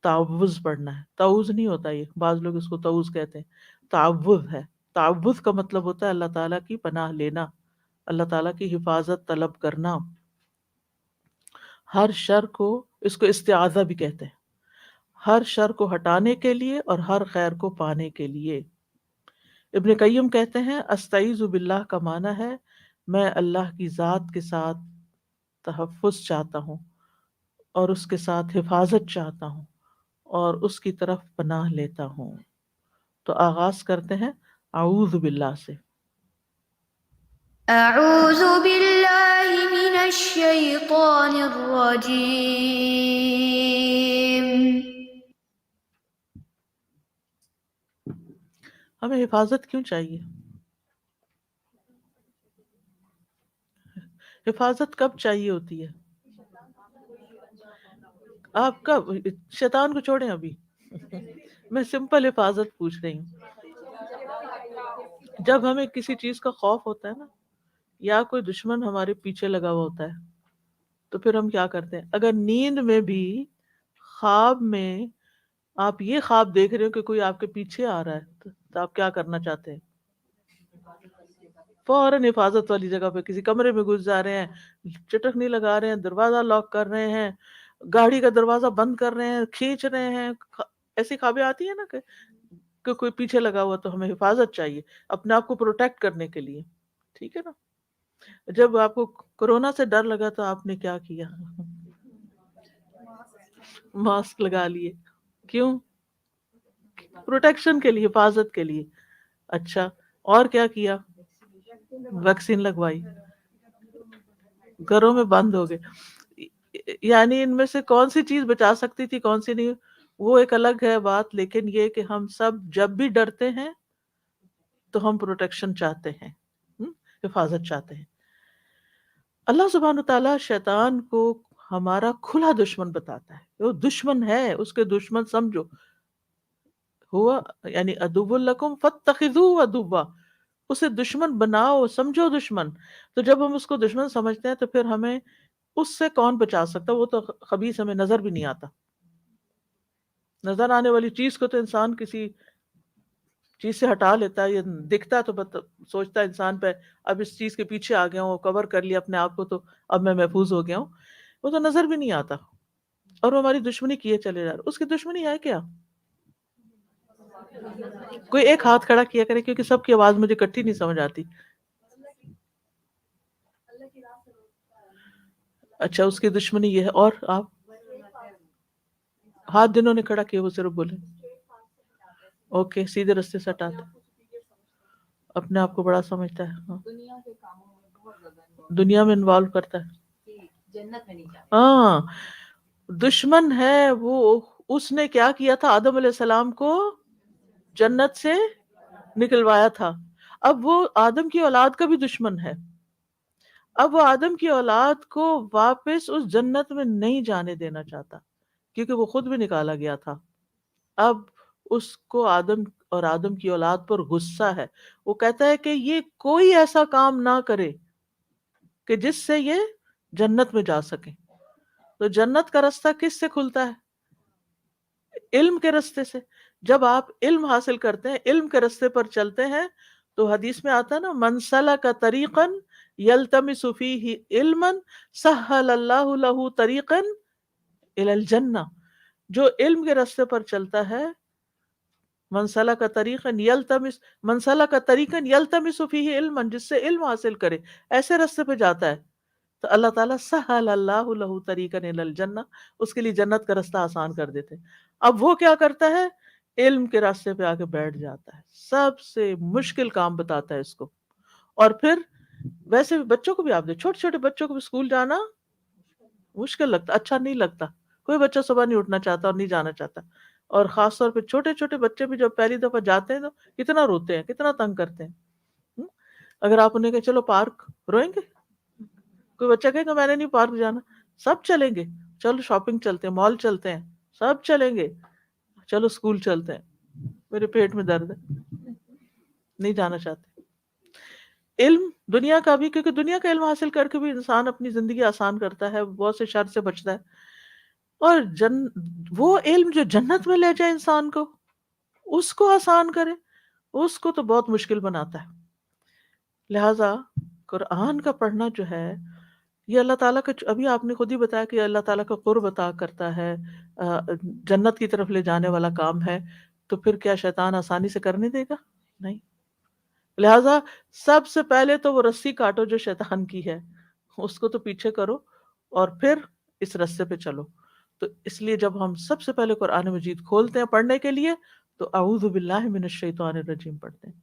تعوذ پڑھنا ہے. تعوذ نہیں ہوتا، یہ بعض لوگ اس کو تعوذ کہتے ہیں، تعوذ ہے. تعوذ کا مطلب ہوتا ہے اللہ تعالیٰ کی پناہ لینا، اللہ تعالیٰ کی حفاظت طلب کرنا. ہر شر کو، اس کو استعاذہ بھی کہتے ہیں، ہر شر کو ہٹانے کے لیے اور ہر خیر کو پانے کے لیے. ابن قیم کہتے ہیں استعیذ باللہ کا معنی ہے میں اللہ کی ذات کے ساتھ تحفظ چاہتا ہوں اور اس کے ساتھ حفاظت چاہتا ہوں اور اس کی طرف پناہ لیتا ہوں. تو آغاز کرتے ہیں اعوذ باللہ سے. أعوذ بالله من الشيطان الرجيم. ہمیں حفاظت کیوں چاہیے؟ حفاظت کب چاہیے ہوتی ہے؟ آپ کب؟ شیطان کو چھوڑیں ابھی میں سمپل حفاظت پوچھ رہی ہوں. جب ہمیں کسی چیز کا خوف ہوتا ہے نا، یا کوئی دشمن ہمارے پیچھے لگا ہوا ہوتا ہے، تو پھر ہم کیا کرتے ہیں؟ اگر نیند میں بھی، خواب میں آپ یہ خواب دیکھ رہے ہو کہ کوئی آپ کے پیچھے آ رہا ہے، تو آپ کیا کرنا چاہتے ہیں؟ فوراً حفاظت والی جگہ پہ کسی کمرے میں گھس جا رہے ہیں، چٹکنی لگا رہے ہیں، دروازہ لاک کر رہے ہیں، گاڑی کا دروازہ بند کر رہے ہیں، کھینچ رہے ہیں. ایسی خوابیں آتی ہیں نا کہ کوئی پیچھے لگا ہوا، تو ہمیں حفاظت چاہیے اپنے آپ کو پروٹیکٹ کرنے کے لیے. ٹھیک ہے نا؟ جب آپ کو کورونا سے ڈر لگا تو آپ نے کیا کیا؟ ماسک لگا لیے. کیوں؟ پروٹیکشن کے لیے، حفاظت کے لیے. اچھا، اور کیا کیا؟ ویکسین لگوائی، گھروں میں بند ہو گئے. یعنی ان میں سے کون سی چیز بچا سکتی تھی، کون سی نہیں، وہ ایک الگ ہے بات. لیکن یہ کہ ہم سب جب بھی ڈرتے ہیں تو ہم پروٹیکشن چاہتے ہیں، حفاظت چاہتے ہیں. اللہ سبحانہ وتعالیٰ شیطان کو ہمارا کھلا دشمن بتاتا ہے. وہ دشمن ہے، اس کے دشمن سمجھو. ہوا یعنی عدو لکم فاتخذوہ عدوا، اسے دشمن بناؤ، سمجھو دشمن. تو جب ہم اس کو دشمن سمجھتے ہیں تو پھر ہمیں اس سے کون بچا سکتا؟ وہ تو خبیث ہمیں نظر بھی نہیں آتا. نظر آنے والی چیز کو تو انسان کسی چیز سے ہٹا لیتا ہے، یہ دکھتا ہے تو سوچتا ہے انسان پہ اب اس چیز کے پیچھے آ گیا ہوں، کور کر لیا اپنے آپ کو، تو اب میں محفوظ ہو گیا ہوں. وہ تو نظر بھی نہیں آتا اور وہ ہماری دشمنی کیے چلے جا رہے. اس کی دشمنی ہے کیا؟ کوئی ایک ہاتھ کھڑا کیا کرے کیونکہ سب کی آواز مجھے اکٹھی نہیں سمجھ آتی. اچھا، اس کی دشمنی یہ ہے. اور آپ ہاتھ جنہوں نے کھڑا کیا وہ صرف بولے اوکے، سیدھے رستے سے ہٹاتے. اپنے آپ کو بڑا سمجھتا ہے، ہاں. دنیا میں انوالو کرتا ہے، جنت میں نہیں جاتے. ہاں. دشمن ہے وہ. اس نے کیا کیا تھا؟ آدم علیہ السلام کو جنت سے نکلوایا تھا. اب وہ آدم کی اولاد کا بھی دشمن ہے. اب وہ آدم کی اولاد کو واپس اس جنت میں نہیں جانے دینا چاہتا کیونکہ وہ خود بھی نکالا گیا تھا. اب اس کو آدم اور آدم کی اولاد پر غصہ ہے. وہ کہتا ہے کہ یہ کوئی ایسا کام نہ کرے کہ جس سے یہ جنت میں جا سکے. تو جنت کا رستہ کس سے کھلتا ہے؟ علم کے رستے سے. جب آپ علم حاصل کرتے ہیں، علم کے رستے پر چلتے ہیں، تو حدیث میں آتا ہے نا، من سلک طریقا یلتمس فیہ علما سہل اللہ لہ طریقا الی الجنہ. جو علم کے رستے پر چلتا ہے، من سلک طریقا یلتمس فیہ علما، جس سے علم حاصل کرے، ایسے رستے پہ جاتا ہے تو اللہ تعالیٰ سہل اللہ لہ طریقا الی الجنہ، اس کے لیے جنت کا رستہ آسان کر دیتے. اب وہ کیا کرتا ہے؟ علم کے راستے پہ آ کے بیٹھ جاتا ہے، سب سے مشکل کام بتاتا ہے اس کو. اور پھر ویسے بھی بچوں کو بھی آپ دے، چھوٹے چھوٹے بچوں کو بھی اسکول جانا مشکل لگتا، اچھا نہیں لگتا. کوئی بچہ صبح نہیں اٹھنا چاہتا اور نہیں جانا چاہتا. اور خاص طور پہ چھوٹے چھوٹے بچے بھی جب پہلی دفعہ جاتے ہیں تو کتنا روتے ہیں، کتنا تنگ کرتے ہیں. اگر آپ انہیں کہ چلو پارک، روئیں گے. کوئی بچہ کہے گا میں نے نہیں پارک جانا. سب چلیں گے، چلو شاپنگ چلتے ہیں، مال چلتے ہیں، سب چلیں گے. چلو اسکول چلتے ہیں، میرے پیٹ میں درد ہے، نہیں جانا چاہتے. علم دنیا کا بھی، کیونکہ دنیا کا علم حاصل کر کے بھی انسان اپنی زندگی آسان کرتا ہے، بہت سے شر سے بچتا ہے. اور وہ علم جو جنت میں لے جائے انسان کو، اس کو آسان کرے، اس کو تو بہت مشکل بناتا ہے. لہٰذا قرآن کا پڑھنا جو ہے یہ اللہ تعالیٰ کا، ابھی آپ نے خود ہی بتایا کہ اللہ تعالیٰ کا قرب عطا کرتا ہے، جنت کی طرف لے جانے والا کام ہے، تو پھر کیا شیطان آسانی سے کرنے دے گا؟ نہیں. لہٰذا سب سے پہلے تو وہ رسی کاٹو جو شیطان کی ہے، اس کو تو پیچھے کرو اور پھر اس رستے پہ چلو. تو اس لیے جب ہم سب سے پہلے قرآن مجید کھولتے ہیں پڑھنے کے لیے تو اعوذ باللہ من الشیطان الرجیم پڑھتے ہیں.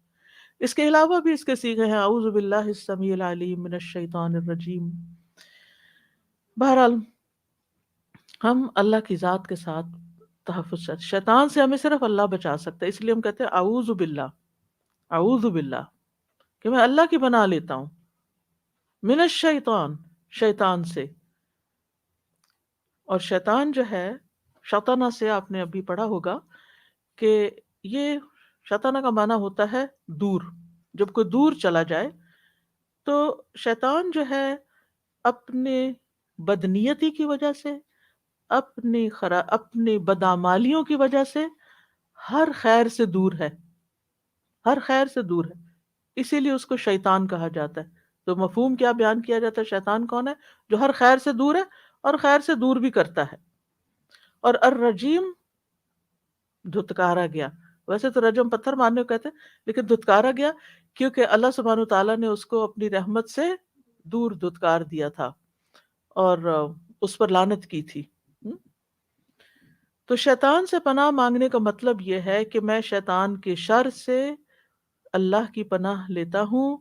اس کے علاوہ بھی اس کے صیغے ہیں، اعوذ باللہ السمیع العلیم من الشیطان الرجیم. بہرحال ہم اللہ کی ذات کے ساتھ تحفظ چاہتے، شیطان سے ہمیں صرف اللہ بچا سکتا ہے، اس لیے ہم کہتے ہیں اعوذ باللہ، اعوذ باللہ، کہ میں اللہ کی پناہ لیتا ہوں، من الشیطان، شیطان سے. اور شیطان جو ہے، شیطانہ سے آپ نے ابھی پڑھا ہوگا کہ یہ شیطانہ کا معنی ہوتا ہے دور. جب کوئی دور چلا جائے تو شیطان جو ہے اپنے بدنیتی کی وجہ سے، اپنی بدعمالیوں کی وجہ سے ہر خیر سے دور ہے، ہر خیر سے دور ہے، اسی لیے اس کو شیطان کہا جاتا ہے. تو مفہوم کیا بیان کیا جاتا ہے؟ شیطان کون ہے؟ جو ہر خیر سے دور ہے اور خیر سے دور بھی کرتا ہے. اور الرجیم، دھتکارا گیا. ویسے تو رجم پتھر مارنے کو کہتے ہیں، لیکن دھتکارا گیا کیونکہ اللہ سبحانہ تعالیٰ نے اس کو اپنی رحمت سے دور دھتکار دیا تھا اور اس پر لعنت کی تھی. تو شیطان سے پناہ مانگنے کا مطلب یہ ہے کہ میں شیطان کے شر سے اللہ کی پناہ لیتا ہوں،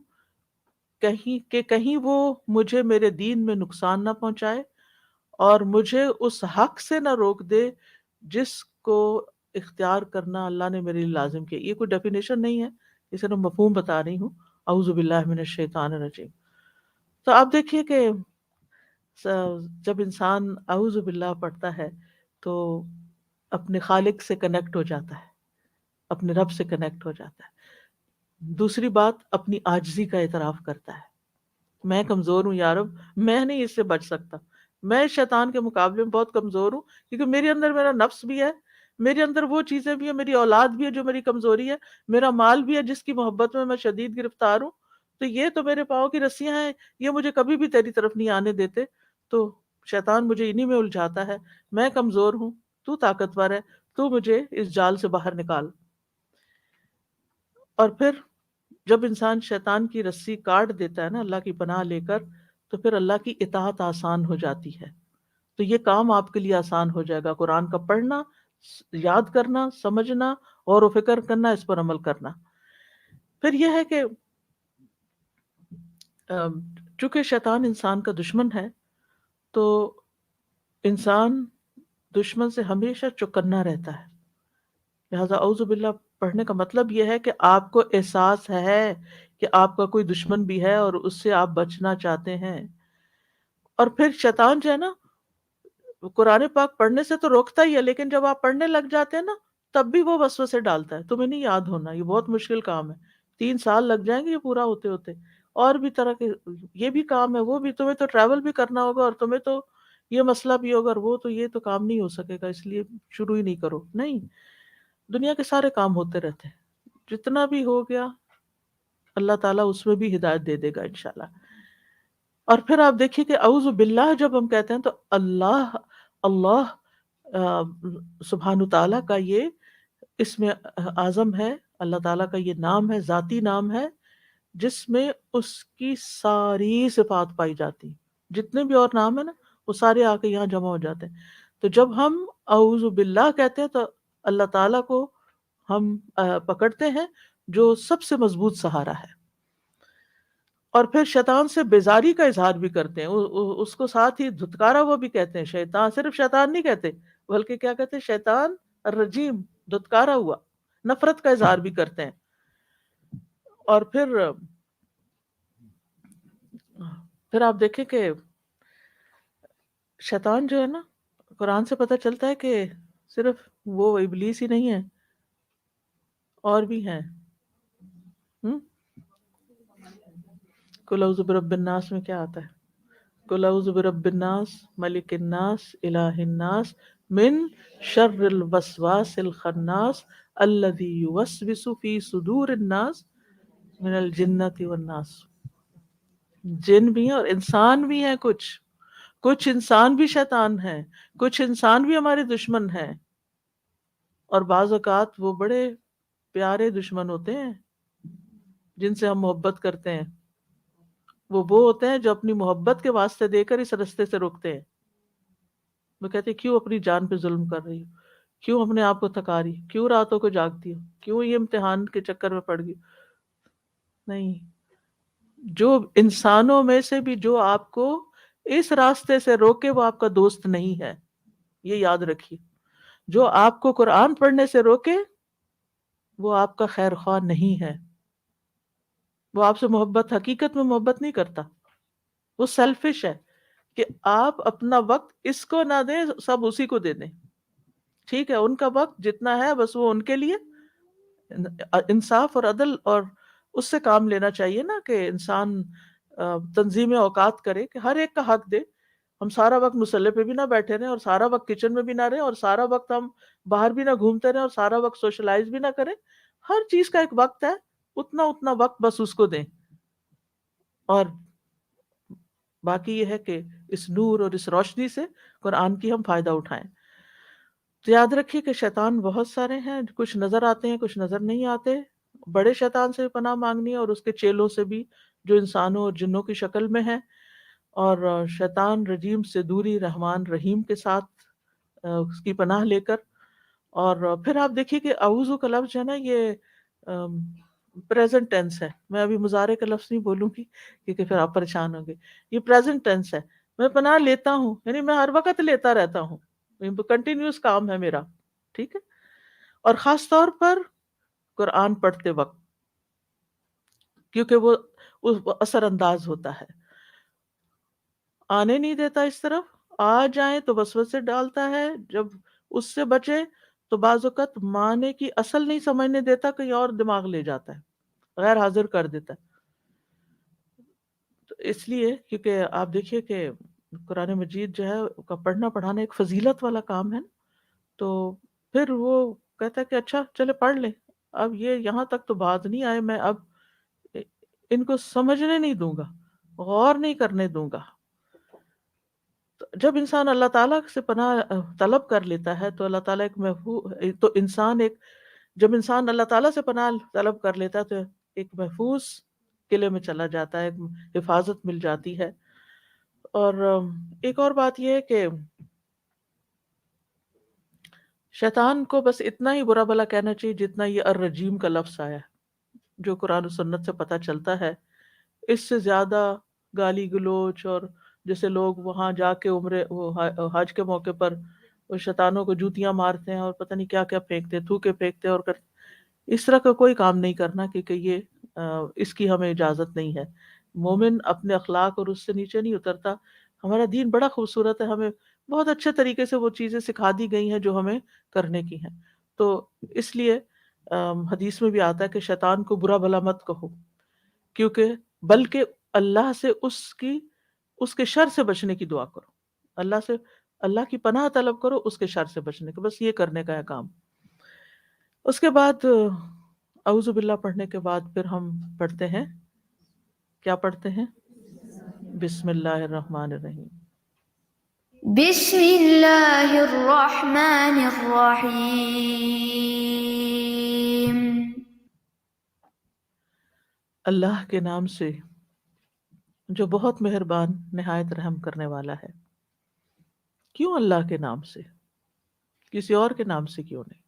کہیں وہ مجھے میرے دین میں نقصان نہ پہنچائے اور مجھے اس حق سے نہ روک دے جس کو اختیار کرنا اللہ نے میرے لیے لازم کیا. یہ کوئی ڈیفینیشن نہیں ہے، اسے میں مفہوم بتا رہی ہوں. اعوذ باللہ من الشیطان الرجیم. تو آپ دیکھیے کہ جب انسان اعوذ باللہ پڑھتا ہے تو اپنے خالق سے کنیکٹ ہو جاتا ہے، اپنے رب سے کنیکٹ ہو جاتا ہے. دوسری بات، اپنی عاجزی کا اعتراف کرتا ہے، میں کمزور ہوں یا رب، میں نہیں اس سے بچ سکتا، میں شیطان کے مقابلے میں بہت کمزور ہوں، کیونکہ میرے اندر میرا نفس بھی ہے، میرے اندر وہ چیزیں بھی ہیں، میری اولاد بھی ہے جو میری کمزوری ہے، میرا مال بھی ہے جس کی محبت میں شدید گرفتار ہوں. تو یہ تو میرے پاؤں کی رسیاں ہیں، یہ مجھے کبھی بھی تیری طرف نہیں آنے دیتے. تو شیطان مجھے انہی میں الجھاتا ہے، میں کمزور ہوں، تو طاقتور ہے، تو مجھے اس جال سے باہر نکال. اور پھر جب انسان شیطان کی رسی کاٹ دیتا ہے نا اللہ کی پناہ لے کر، تو پھر اللہ کی اطاعت آسان ہو جاتی ہے. تو یہ کام آپ کے لیے آسان ہو جائے گا، قرآن کا پڑھنا، یاد کرنا، سمجھنا، غور و فکر کرنا، اس پر عمل کرنا. پھر یہ ہے کہ چونکہ شیطان انسان کا دشمن ہے تو انسان دشمن سے ہمیشہ چوکنا رہتا ہے. لہذا اعوذ باللہ پڑھنے کا مطلب یہ ہے کہ آپ کو احساس ہے کہ آپ کا کوئی دشمن بھی ہے اور اس سے آپ بچنا چاہتے ہیں. اور پھر شیطان جو ہے نا، قرآن پاک پڑھنے سے تو روکتا ہی ہے، لیکن جب آپ پڑھنے لگ جاتے ہیں نا تب بھی وہ وسوسے ڈالتا ہے. تمہیں نہیں یاد ہونا، یہ بہت مشکل کام ہے، 3 سال لگ جائیں گے یہ پورا ہوتے ہوتے، اور بھی طرح کے یہ بھی کام ہے، وہ بھی، تمہیں تو ٹریول بھی کرنا ہوگا اور تمہیں تو یہ مسئلہ بھی ہوگا اور وہ تو، یہ تو کام نہیں ہو سکے گا، اس لیے شروع ہی نہیں کرو. نہیں، دنیا کے سارے کام ہوتے رہتے ہیں، جتنا بھی ہو گیا اللہ تعالیٰ اس میں بھی ہدایت دے دے گا انشاءاللہ. اور پھر آپ دیکھیے کہ اعوذ باللہ جب ہم کہتے ہیں تو اللہ سبحانہ تعالیٰ کا یہ اسم اعظم ہے، اللہ تعالیٰ کا یہ نام ہے، ذاتی نام ہے جس میں اس کی ساری صفات پائی جاتی. جتنے بھی اور نام ہیں نا وہ سارے آ کے یہاں جمع ہو جاتے ہیں. تو جب ہم اعوذ باللہ کہتے ہیں تو اللہ تعالیٰ کو ہم پکڑتے ہیں جو سب سے مضبوط سہارا ہے. اور پھر شیطان سے بیزاری کا اظہار بھی کرتے ہیں، اس کو ساتھ ہی دھتکارا وہ بھی کہتے ہیں. شیطان، صرف شیطان نہیں کہتے بلکہ کیا کہتے ہیں؟ شیطان الرجیم، دھتکارا ہوا، نفرت کا اظہار بھی کرتے ہیں. اور پھر آپ دیکھیں کہ شیطان جو ہے نا، قرآن سے پتہ چلتا ہے کہ صرف وہ ابلیس ہی نہیں ہے، اور بھی ہیں. قل اعوذ برب الناس میں کیا آتا ہے؟ قل اعوذ برب الناس ملک الناس الہ الناس من شر الوسواس الخناس الذی یوسوس فی صدور الناس من الجنۃ والناس. جن بھی ہیں اور انسان بھی ہیں، کچھ انسان بھی شیطان ہیں، کچھ انسان بھی ہمارے دشمن ہیں، اور بعض اوقات وہ بڑے پیارے دشمن ہوتے ہیں جن سے ہم محبت کرتے ہیں. وہ ہوتے ہیں جو اپنی محبت کے واسطے دے کر اس رستے سے روکتے ہیں. وہ کہتے ہیں کیوں اپنی جان پہ ظلم کر رہی ہو، کیوں اپنے آپ کو تھکا رہی، کیوں راتوں کو جاگتی ہو، کیوں یہ امتحان کے چکر میں پڑ گئی. نہیں، جو انسانوں میں سے بھی جو آپ کو اس راستے سے روکے وہ آپ کا دوست نہیں ہے، یہ یاد رکھیے. جو آپ کو قرآن پڑھنے سے روکے وہ آپ کا خیر خواہ نہیں ہے، وہ آپ سے محبت، حقیقت میں محبت نہیں کرتا، وہ سیلفش ہے کہ آپ اپنا وقت اس کو نہ دیں، سب اسی کو دے دیں. ٹھیک ہے، ان کا وقت جتنا ہے بس وہ ان کے لیے. انصاف اور عدل اور اس سے کام لینا چاہیے نا کہ انسان تنظیم اوقات کرے کہ ہر ایک کا حق دے. ہم سارا وقت مصلی پہ بھی نہ بیٹھے رہیں اور سارا وقت کچن میں بھی نہ رہیں اور سارا وقت ہم باہر بھی نہ گھومتے رہیں اور سارا وقت سوشلائز بھی نہ کریں. ہر چیز کا ایک وقت ہے، اتنا وقت بس اس کو دیں، اور باقی یہ ہے کہ اس نور اور اس روشنی سے قرآن کی ہم فائدہ اٹھائیں. تو یاد رکھیے کہ شیطان بہت سارے ہیں، کچھ نظر آتے ہیں، کچھ نظر نہیں آتے. بڑے شیطان سے پناہ مانگنی ہے اور اس کے چیلوں سے بھی جو انسانوں اور جنوں کی شکل میں ہیں، اور شیطان رجیم سے دوری رحمان رحیم کے ساتھ اس کی پناہ لے کر. اور پھر آپ دیکھیے کہ اعوذ کا لفظ جو ہے نا یہ پریزنٹ ٹینس ہے. میں ابھی مضارع کا لفظ نہیں بولوں گی کیونکہ پھر آپ پریشان ہوں گے. یہ پریزنٹ ٹینس ہے، میں پناہ لیتا ہوں، یعنی میں ہر وقت لیتا رہتا ہوں، کنٹینیوس کام ہے میرا. ٹھیک ہے، اور خاص طور پر قرآن پڑھتے وقت، کیونکہ وہ اثر انداز ہوتا ہے، آنے نہیں دیتا اس طرف. آ جائیں تو وسوسے ڈالتا ہے، جب اس سے بچے تو بعض اوقات معنی کی اصل نہیں سمجھنے دیتا، کہیں اور دماغ لے جاتا ہے، غیر حاضر کر دیتا ہے. تو اس لیے کیونکہ آپ دیکھیے کہ قرآن مجید جو ہے کا پڑھنا پڑھانا ایک فضیلت والا کام ہے، تو پھر وہ کہتا ہے کہ اچھا چلے پڑھ لیں، اب یہ یہاں تک تو بات نہیں آئے، میں اب ان کو سمجھنے نہیں دوں گا، غور نہیں کرنے دوں گا. جب انسان اللہ تعالیٰ سے پناہ طلب کر لیتا ہے تو اللہ تعالیٰ جب انسان اللہ تعالیٰ سے پناہ طلب کر لیتا ہے تو ایک محفوظ قلعے میں چلا جاتا ہے، ایک حفاظت مل جاتی ہے. اور ایک اور بات یہ ہے کہ شیطان کو بس اتنا ہی برا بھلا کہنا چاہیے جتنا یہ الرجیم کا لفظ آیا ہے، جو قرآن و سنت سے پتہ چلتا ہے. اس سے زیادہ گالی گلوچ، اور جیسے لوگ وہاں جا کے حج کے موقع پر وہ شیطانوں کو جوتیاں مارتے ہیں اور پتہ نہیں کیا کیا پھینکتے، تھوکے پھینکتے اور اس طرح کا کوئی کام نہیں کرنا، کیونکہ یہ اس کی ہمیں اجازت نہیں ہے. مومن اپنے اخلاق اور اس سے نیچے نہیں اترتا. ہمارا دین بڑا خوبصورت ہے، ہمیں بہت اچھے طریقے سے وہ چیزیں سکھا دی گئی ہیں جو ہمیں کرنے کی ہیں. تو اس لیے حدیث میں بھی آتا ہے کہ شیطان کو برا بھلا مت کہو، کیونکہ بلکہ اللہ سے اس کے شر سے بچنے کی دعا کرو، اللہ کی پناہ طلب کرو اس کے شر سے بچنے کا، بس یہ کرنے کا ہے کام. اس کے بعد اعوذ باللہ پڑھنے کے بعد پھر ہم پڑھتے ہیں، کیا پڑھتے ہیں؟ بسم اللہ الرحمن الرحیم. بسم اللہ الرحمن الرحیم. اللہ کے نام سے جو بہت مہربان نہایت رحم کرنے والا ہے. کیوں اللہ کے نام سے؟ کسی اور کے نام سے کیوں نہیں؟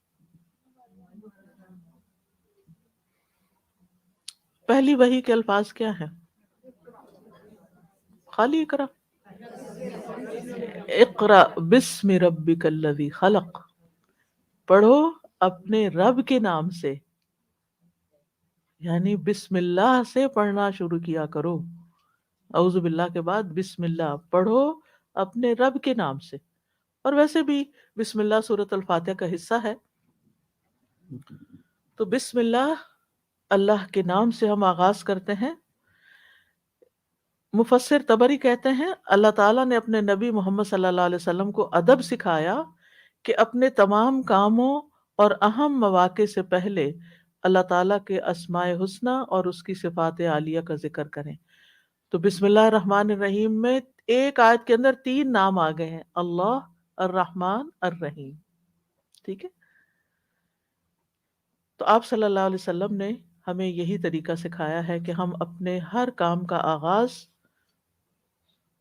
پہلی وحی کے الفاظ کیا ہیں؟ خالی اقرا، اقرا بسم ربک الذی خلق، پڑھو اپنے رب کے نام سے، یعنی بسم اللہ سے پڑھنا شروع کیا کرو. اعوذ باللہ کے بعد بسم اللہ پڑھو اپنے رب کے نام سے. اور ویسے بھی بسم اللہ سورۃ الفاتحہ کا حصہ ہے، تو بسم اللہ اللہ کے نام سے ہم آغاز کرتے ہیں. مفسر طبری کہتے ہیں اللہ تعالیٰ نے اپنے نبی محمد صلی اللہ علیہ وسلم کو ادب سکھایا کہ اپنے تمام کاموں اور اہم مواقع سے پہلے اللہ تعالیٰ کے اسماء حسنی اور اس کی صفات عالیہ کا ذکر کریں. تو بسم اللہ الرحمن الرحیم میں ایک آیت کے اندر 3 نام آ گئے ہیں، اللہ، الرحمن، الرحیم. ٹھیک ہے. تو آپ صلی اللہ علیہ وسلم نے ہمیں یہی طریقہ سکھایا ہے کہ ہم اپنے ہر کام کا آغاز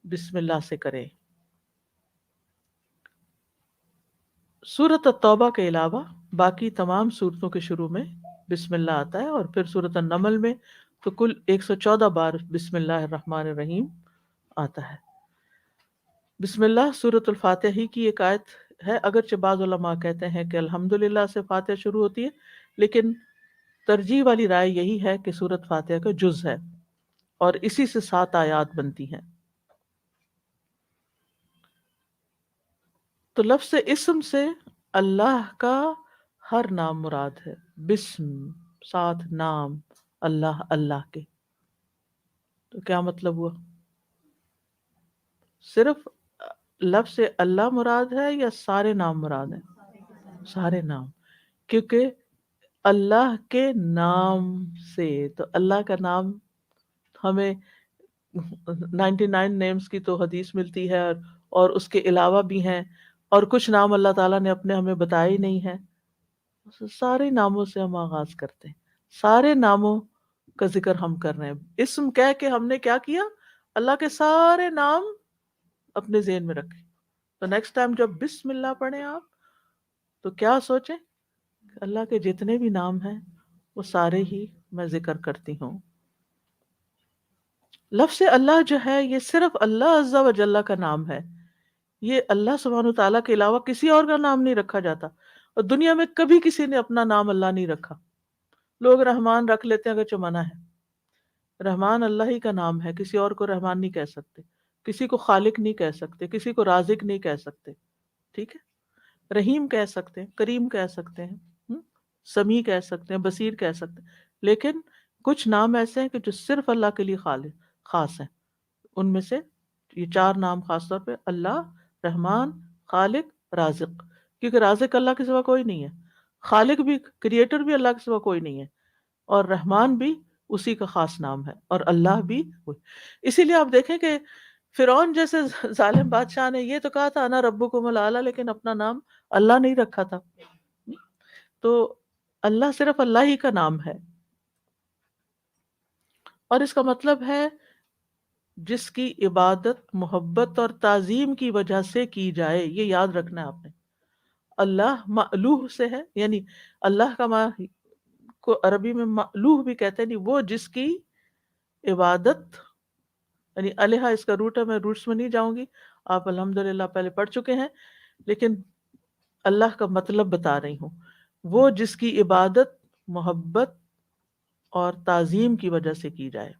بسم اللہ سے کریں. سورۃ التوبہ کے علاوہ باقی تمام سورتوں کے شروع میں بسم اللہ آتا ہے، اور پھر سورۃ النمل میں تو کل 114 بار بسم اللہ الرحمن الرحیم آتا ہے. بسم اللہ سورۃ الفاتحہ ہی کی ایک آیت ہے، اگرچہ بعض علماء کہتے ہیں کہ الحمدللہ سے فاتحہ شروع ہوتی ہے، لیکن ترجیح والی رائے یہی ہے کہ سورۃ فاتحہ کا جز ہے اور اسی سے 7 آیات بنتی ہیں. تو لفظ اسم سے اللہ کا ہر نام مراد ہے. بسم 7 نام اللہ، اللہ کے. تو کیا مطلب ہوا؟ صرف لفظ اللہ مراد ہے یا سارے نام مراد ہیں؟ سارے نام، کیونکہ اللہ کے نام سے، تو اللہ کا نام ہمیں 99 نیمز کی تو حدیث ملتی ہے، اور اس کے علاوہ بھی ہیں، اور کچھ نام اللہ تعالیٰ نے اپنے ہمیں بتائے ہی نہیں ہیں. سارے ناموں سے ہم آغاز کرتے ہیں، سارے ناموں کا ذکر ہم کر رہے ہیں. اسم کہہ کے ہم نے کیا کیا؟ اللہ کے سارے نام اپنے ذہن میں رکھے. تو نیکسٹ ٹائم جب بسم اللہ پڑھیں آپ تو کیا سوچیں؟ اللہ کے جتنے بھی نام ہیں وہ سارے ہی میں ذکر کرتی ہوں. لفظ اللہ جو ہے یہ صرف اللہ عز و جل کا نام ہے. یہ اللہ سبحانہ و تعالیٰ کے علاوہ کسی اور کا نام نہیں رکھا جاتا، اور دنیا میں کبھی کسی نے اپنا نام اللہ نہیں رکھا. لوگ رحمان رکھ لیتے ہیں اگرچہ منع ہے. رحمان اللہ ہی کا نام ہے، کسی اور کو رحمان نہیں کہہ سکتے، کسی کو خالق نہیں کہہ سکتے، کسی کو رازق نہیں کہہ سکتے. ٹھیک ہے. رحیم کہہ سکتے ہیں، کریم کہہ سکتے ہیں، سمیع کہہ سکتے ہیں، بصیر کہہ سکتے ہیں، لیکن کچھ نام ایسے ہیں کہ جو صرف اللہ کے لیے خاص ہیں. ان میں سے یہ 4 نام خاص طور پہ اللہ، رحمان، خالق، رازق. کیونکہ رازق اللہ کے سوا کوئی نہیں ہے، خالق بھی، کریٹر بھی اللہ کے سوا کوئی نہیں ہے، اور رحمان بھی اسی کا خاص نام ہے، اور اللہ بھی. اسی لیے آپ دیکھیں کہ فرعون جیسے ظالم بادشاہ نے یہ تو کہا تھا انا ربکم الاعلی، لیکن اپنا نام اللہ نہیں رکھا تھا. تو اللہ صرف اللہ ہی کا نام ہے، اور اس کا مطلب ہے جس کی عبادت محبت اور تعظیم کی وجہ سے کی جائے. یہ یاد رکھنا ہے آپ نے. اللہ مألوہ سے ہے، یعنی اللہ کا کو عربی میں مألوہ بھی کہتے ہیں، نہیں وہ جس کی عبادت، یعنی الہ اس کا روٹ ہے. میں روٹس میں نہیں جاؤں گی، آپ الحمدللہ پہلے پڑھ چکے ہیں، لیکن اللہ کا مطلب بتا رہی ہوں. وہ جس کی عبادت محبت اور تعظیم کی وجہ سے کی جائے.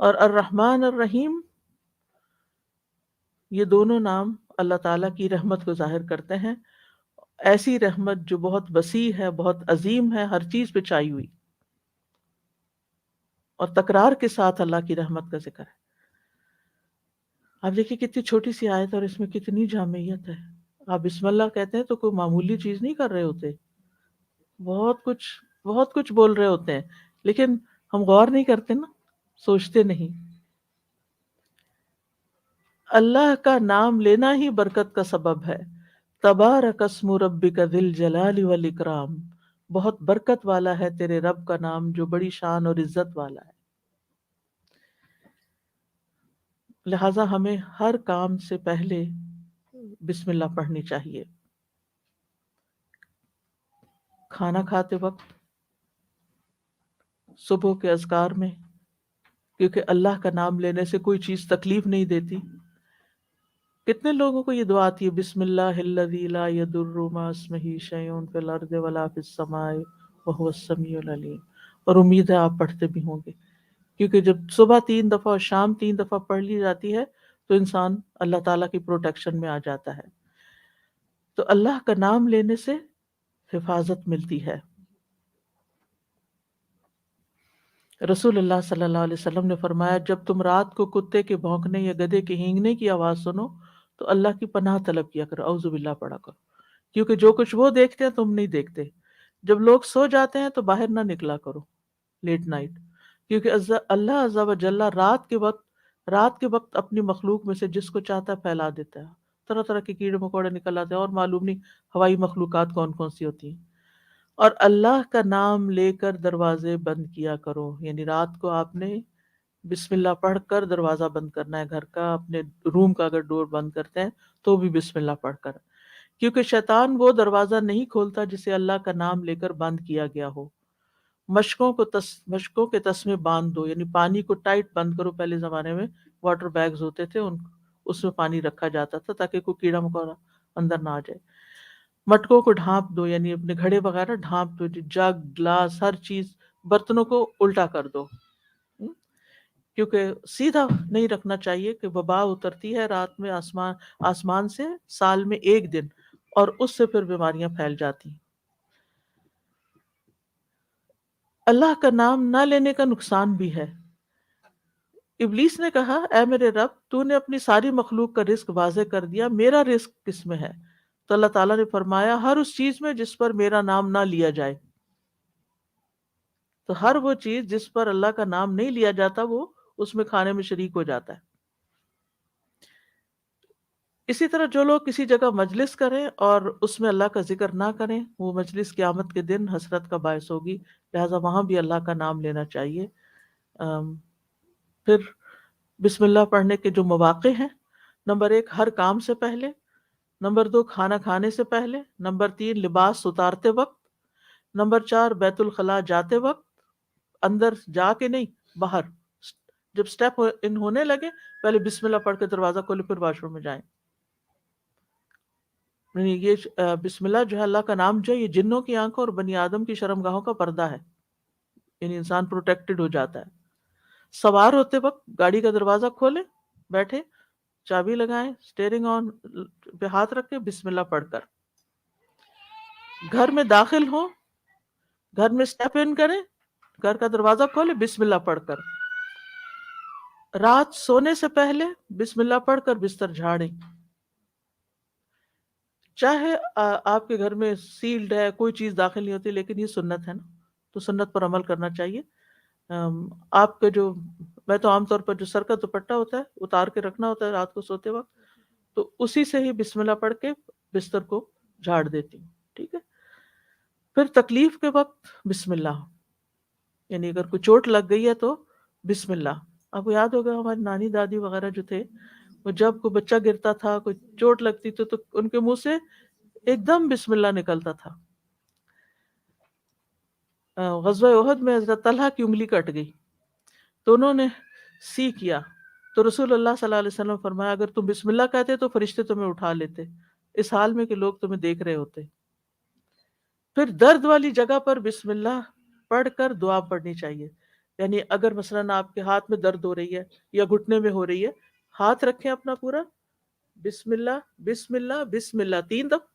اور الرحمن الرحیم یہ دونوں نام اللہ تعالیٰ کی رحمت کو ظاہر کرتے ہیں، ایسی رحمت جو بہت وسیع ہے، بہت عظیم ہے، ہر چیز پہ چھائی ہوئی. اور تکرار کے ساتھ اللہ کی رحمت کا ذکر ہے. آپ دیکھیں کتنی چھوٹی سی آیت اور اس میں کتنی جامعیت ہے. آپ بسم اللہ کہتے ہیں تو کوئی معمولی چیز نہیں کر رہے ہوتے، بہت کچھ بول رہے ہوتے ہیں، لیکن ہم غور نہیں کرتے نا، سوچتے نہیں. اللہ کا نام لینا ہی برکت کا سبب ہے. تبارک اسم ربک ذی الجلال والاکرام، بہت برکت والا ہے تیرے رب کا نام جو بڑی شان اور عزت والا ہے. لہٰذا ہمیں ہر کام سے پہلے بسم اللہ پڑھنی چاہیے. کھانا کھاتے وقت، صبح کے اذکار میں، کیونکہ اللہ کا نام لینے سے کوئی چیز تکلیف نہیں دیتی. کتنے لوگوں کو یہ دعا آتی ہے، بسم اللہ الذی لا یضر مع اسمہ شیء فی الارض ولا فی السماء وہو السمیع العلیم. اور امید ہے آپ پڑھتے بھی ہوں گے، کیونکہ جب صبح 3 دفعہ اور شام 3 دفعہ پڑھ لی جاتی ہے تو انسان اللہ تعالیٰ کی پروٹیکشن میں آ جاتا ہے. تو اللہ کا نام لینے سے حفاظت ملتی ہے. رسول اللہ صلی اللہ علیہ وسلم نے فرمایا، جب تم رات کو کتے کے بھونکنے یا گدھے کے ہینگنے کی آواز سنو تو اللہ کی پناہ طلب کیا کرو، اعوذ باللہ پڑھا کرو، کیونکہ جو کچھ وہ دیکھتے ہیں تم نہیں دیکھتے. جب لوگ سو جاتے ہیں تو باہر نہ نکلا کرو لیٹ نائٹ، کیونکہ اللہ عز و جل رات کے وقت اپنی مخلوق میں سے جس کو چاہتا ہے پھیلا دیتا ہے. طرح طرح کے کیڑے مکوڑے نکل آتے ہیں، اور معلوم نہیں ہوائی مخلوقات کون کون سی ہوتی ہیں. اور اللہ کا نام لے کر دروازے بند کیا کرو، یعنی رات کو آپ نے بسم اللہ پڑھ کر دروازہ بند کرنا ہے گھر کا. اپنے روم کا اگر ڈور بند کرتے ہیں تو بھی بسم اللہ پڑھ کر، کیونکہ شیطان وہ دروازہ نہیں کھولتا جسے اللہ کا نام لے کر بند کیا گیا ہو. مشکوں کے تسمے باندھ دو، یعنی پانی کو ٹائٹ بند کرو. پہلے زمانے میں واٹر بیگز ہوتے تھے، اس میں پانی رکھا جاتا تھا تاکہ کوئی کیڑا مکوڑا اندر نہ آ جائے. مٹکوں کو ڈھانپ دو، یعنی اپنے گھڑے وغیرہ ڈھانپ دو. جگ، گلاس، ہر چیز، برتنوں کو الٹا کر دو، کیونکہ سیدھا نہیں رکھنا چاہیے کہ وبا اترتی ہے رات میں آسمان سے سال میں ایک دن، اور اس سے پھر بیماریاں پھیل جاتی ہیں. اللہ کا نام نہ لینے کا نقصان بھی ہے. ابلیس نے کہا اے میرے رب، تو نے اپنی ساری مخلوق کا رزق واضح کر دیا، میرا رزق کس میں ہے؟ تو اللہ تعالیٰ نے فرمایا ہر اس چیز میں جس پر میرا نام نہ لیا جائے. تو ہر وہ چیز جس پر اللہ کا نام نہیں لیا جاتا وہ اس میں کھانے میں شریک ہو جاتا ہے. اسی طرح جو لوگ کسی جگہ مجلس کریں اور اس میں اللہ کا ذکر نہ کریں، وہ مجلس قیامت کے دن حسرت کا باعث ہوگی. لہٰذا وہاں بھی اللہ کا نام لینا چاہیے. پھر بسم اللہ پڑھنے کے جو مواقع ہیں، نمبر 1 ہر کام سے پہلے، نمبر 2 کھانا کھانے سے پہلے، نمبر 3 لباس اتارتے وقت، نمبر 4 بیت الخلاء جاتے وقت، اندر جا کے نہیں، باہر جب سٹیپ ان ہونے لگے پہلے بسم اللہ پڑھ کے دروازہ کھولے پھر واش روم میں جائیں. یعنی یہ بسم اللہ جو ہے، اللہ کا نام جو ہے، یہ جنوں کی آنکھوں اور بنی آدم کی شرمگاہوں کا پردہ ہے، یعنی انسان پروٹیکٹڈ ہو جاتا ہے. سوار ہوتے وقت گاڑی کا دروازہ کھولیں، بیٹھے، چابی لگائیں، اسٹیئرنگ آن پہ ہاتھ رکھ کے بسم اللہ پڑھ کر. گھر میں داخل ہوں، گھر میں سٹیپ ان کریں، گھر کا دروازہ کھولے بسم اللہ پڑھ کر. رات سونے سے پہلے بسم اللہ پڑھ کر بستر جھاڑیں. چاہے آپ کے گھر میں سیلڈ ہے، کوئی چیز داخل نہیں ہوتی، لیکن یہ سنت ہے نا، تو سنت پر عمل کرنا چاہیے. آپ کے جو، میں تو عام طور پر جو سر کا دوپٹہ ہوتا ہے اتار کے رکھنا ہوتا ہے رات کو سوتے وقت، تو اسی سے ہی بسم اللہ پڑھ کے بستر کو جھاڑ دیتی ہوں. ٹھیک ہے. پھر تکلیف کے وقت بسم اللہ، یعنی اگر کوئی چوٹ لگ گئی ہے تو بسم اللہ. آپ کو یاد ہوگا ہماری نانی دادی وغیرہ جو تھے، وہ جب کوئی بچہ گرتا تھا، کوئی چوٹ لگتی تھی، تو ان کے منہ سے ایک دم بسم اللہ نکلتا تھا. غزوہ احد میں حضرت طلحہ کی انگلی کٹ گئی تو انہوں نے سی کیا، تو رسول اللہ صلی اللہ علیہ وسلم فرمایا اگر تم بسم اللہ کہتے تو فرشتے تمہیں اٹھا لیتے، اس حال میں کہ لوگ تمہیں دیکھ رہے ہوتے. پھر درد والی جگہ پر بسم اللہ پڑھ کر دعا پڑھنی چاہیے. یعنی اگر مثلاً آپ کے ہاتھ میں درد ہو رہی ہے یا گھٹنے میں ہو رہی ہے، ہاتھ رکھیں اپنا پورا، بسم اللہ بسم اللہ بسم اللہ 3 دفعہ،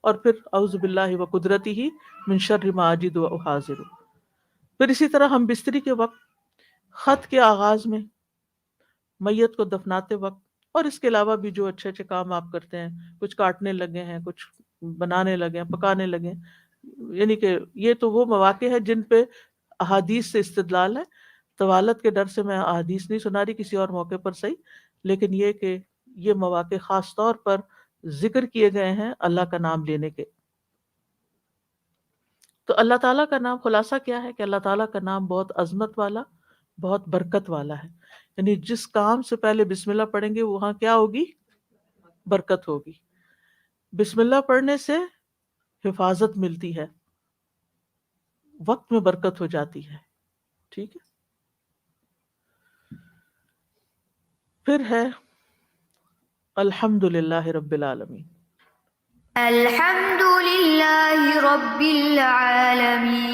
اور پھر اعوذ باللہ و قدرتہ من شر ما اجد و احاذر. پھر اسی طرح ہم بستری کے وقت، خط کے آغاز میں، میت کو دفناتے وقت، اور اس کے علاوہ بھی جو اچھے اچھے کام آپ کرتے ہیں، کچھ کاٹنے لگے ہیں، کچھ بنانے لگے ہیں، پکانے لگے ہیں، یعنی کہ یہ تو وہ مواقع ہے جن پہ احادیث سے استدلال ہے. طوالت کے ڈر سے میں احادیث نہیں سنا رہی، کسی اور موقع پر صحیح، لیکن یہ کہ یہ مواقع خاص طور پر ذکر کیے گئے ہیں اللہ کا نام لینے کے. تو اللہ تعالیٰ کا نام، خلاصہ کیا ہے کہ اللہ تعالیٰ کا نام بہت عظمت والا، بہت برکت والا ہے. یعنی جس کام سے پہلے بسم اللہ پڑھیں گے وہاں کیا ہوگی؟ برکت ہوگی. بسم اللہ پڑھنے سے حفاظت ملتی ہے، وقت میں برکت ہو جاتی ہے. ٹھیک ہے. پھر ہے الحمد للہ رب العالمین. الحمد للہ رب العالمین.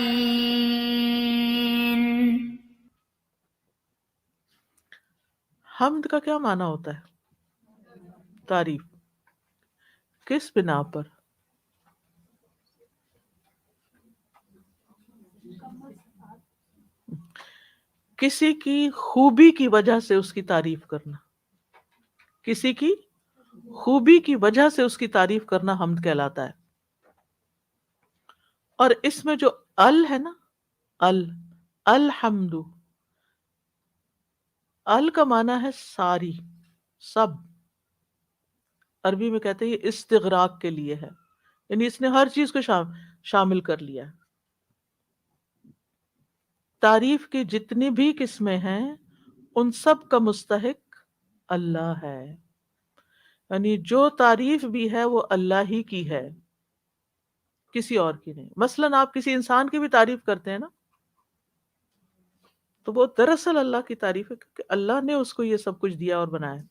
حمد کا کیا معنی ہوتا ہے؟ تعریف. کس بنا پر؟ کسی کی خوبی کی وجہ سے اس کی تعریف کرنا، کسی کی خوبی کی وجہ سے اس کی تعریف کرنا حمد کہلاتا ہے. اور اس میں جو ال ہے نا، ال الحمد، ال کا معنی ہے ساری، سب. عربی میں کہتے ہیں یہ استغراق کے لیے ہے، یعنی اس نے ہر چیز کو شامل کر لیا ہے. تعریف کی جتنی بھی قسمیں ہیں ان سب کا مستحق اللہ ہے، یعنی جو تعریف بھی ہے وہ اللہ ہی کی ہے، کسی اور کی نہیں. مثلاً آپ کسی انسان کی بھی تعریف کرتے ہیں نا، تو وہ دراصل اللہ کی تعریف ہے، کیونکہ اللہ نے اس کو یہ سب کچھ دیا اور بنایا.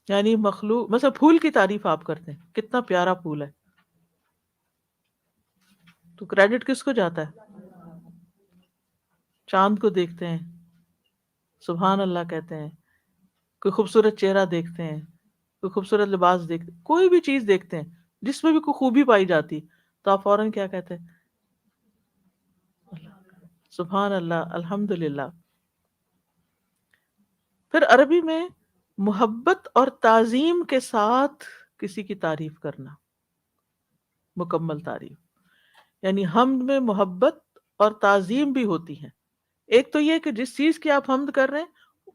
یعنی مخلوق، مثلا پھول کی تعریف آپ کرتے ہیں، کتنا پیارا پھول ہے، تو کریڈٹ کس کو جاتا ہے؟ چاند کو دیکھتے ہیں سبحان اللہ کہتے ہیں، کوئی خوبصورت چہرہ دیکھتے ہیں، کوئی خوبصورت لباس دیکھتے ہیں، کوئی بھی چیز دیکھتے ہیں جس میں بھی کوئی خوبی پائی جاتی، تو آپ فوراً کیا کہتے ہیں؟ سبحان اللہ، الحمد للہ. پھر عربی میں محبت اور تعظیم کے ساتھ کسی کی تعریف کرنا، مکمل تعریف، یعنی حمد میں محبت اور تعظیم بھی ہوتی ہے. ایک تو یہ کہ جس چیز کی آپ حمد کر رہے ہیں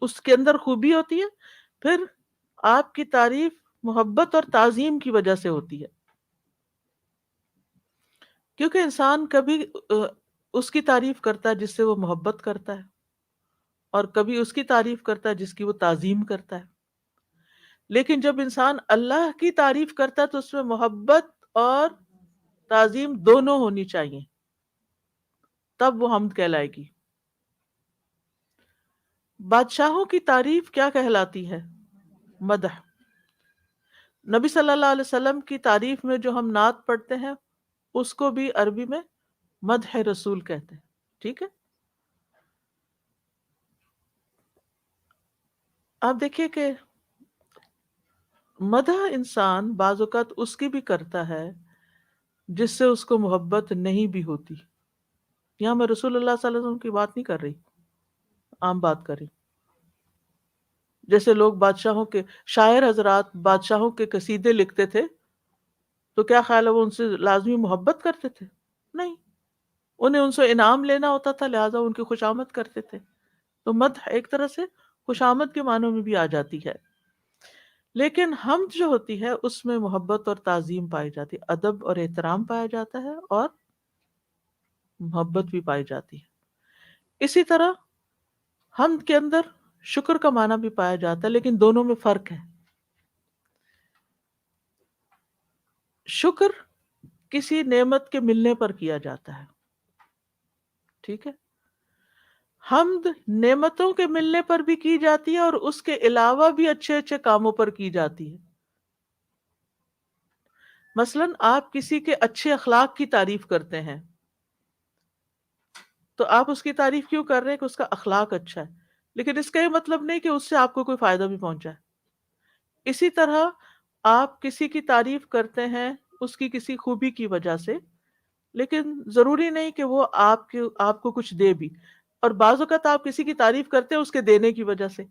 اس کے اندر خوبی ہوتی ہے، پھر آپ کی تعریف محبت اور تعظیم کی وجہ سے ہوتی ہے. کیونکہ انسان کبھی اس کی تعریف کرتا ہے جس سے وہ محبت کرتا ہے، اور کبھی اس کی تعریف کرتا ہے جس کی وہ تعظیم کرتا ہے. لیکن جب انسان اللہ کی تعریف کرتا ہے تو اس میں محبت اور تعظیم دونوں ہونی چاہیے، تب وہ حمد کہلائے گی. بادشاہوں کی تعریف کیا کہلاتی ہے؟ مدح. نبی صلی اللہ علیہ وسلم کی تعریف میں جو ہم نعت پڑھتے ہیں اس کو بھی عربی میں مدح رسول کہتے ہیں. ٹھیک ہے. آپ دیکھیے کہ مدح انسان بعض اوقات اس کی بھی کرتا ہے جس سے اس کو محبت نہیں بھی ہوتی. یہاں میں رسول اللہ صلی اللہ علیہ وسلم کی بات نہیں کر رہی، عام بات کر رہی. جیسے لوگ بادشاہوں کے شاعر حضرات بادشاہوں کے قصیدے لکھتے تھے، تو کیا خیال ہے وہ ان سے لازمی محبت کرتے تھے؟ نہیں، انہیں ان سے انعام لینا ہوتا تھا، لہٰذا ان کی خوشامد کرتے تھے. تو مدح ایک طرح سے خوشامد کے معنوں میں بھی آ جاتی ہے. لیکن حمد جو ہوتی ہے اس میں محبت اور تعظیم پائی جاتی ہے، ادب اور احترام پایا جاتا ہے، اور محبت بھی پائی جاتی ہے. اسی طرح حمد کے اندر شکر کا معنی بھی پایا جاتا ہے، لیکن دونوں میں فرق ہے. شکر کسی نعمت کے ملنے پر کیا جاتا ہے، ٹھیک ہے. حمد نعمتوں کے ملنے پر بھی کی جاتی ہے اور اس کے علاوہ بھی اچھے اچھے کاموں پر کی جاتی ہے. مثلاً آپ کسی کے اچھے اخلاق کی تعریف کرتے ہیں تو آپ اس کی تعریف کیوں کر رہے ہیں؟ کہ اس کا اخلاق اچھا ہے، لیکن اس کا یہ مطلب نہیں کہ اس سے آپ کو کوئی فائدہ بھی پہنچا ہے. اسی طرح آپ کسی کی تعریف کرتے ہیں اس کی کسی خوبی کی وجہ سے، لیکن ضروری نہیں کہ وہ آپ کو کچھ دے بھی. اور بعض اوقات آپ کسی کی تعریف کرتے ہیں اس کے دینے کی وجہ سے.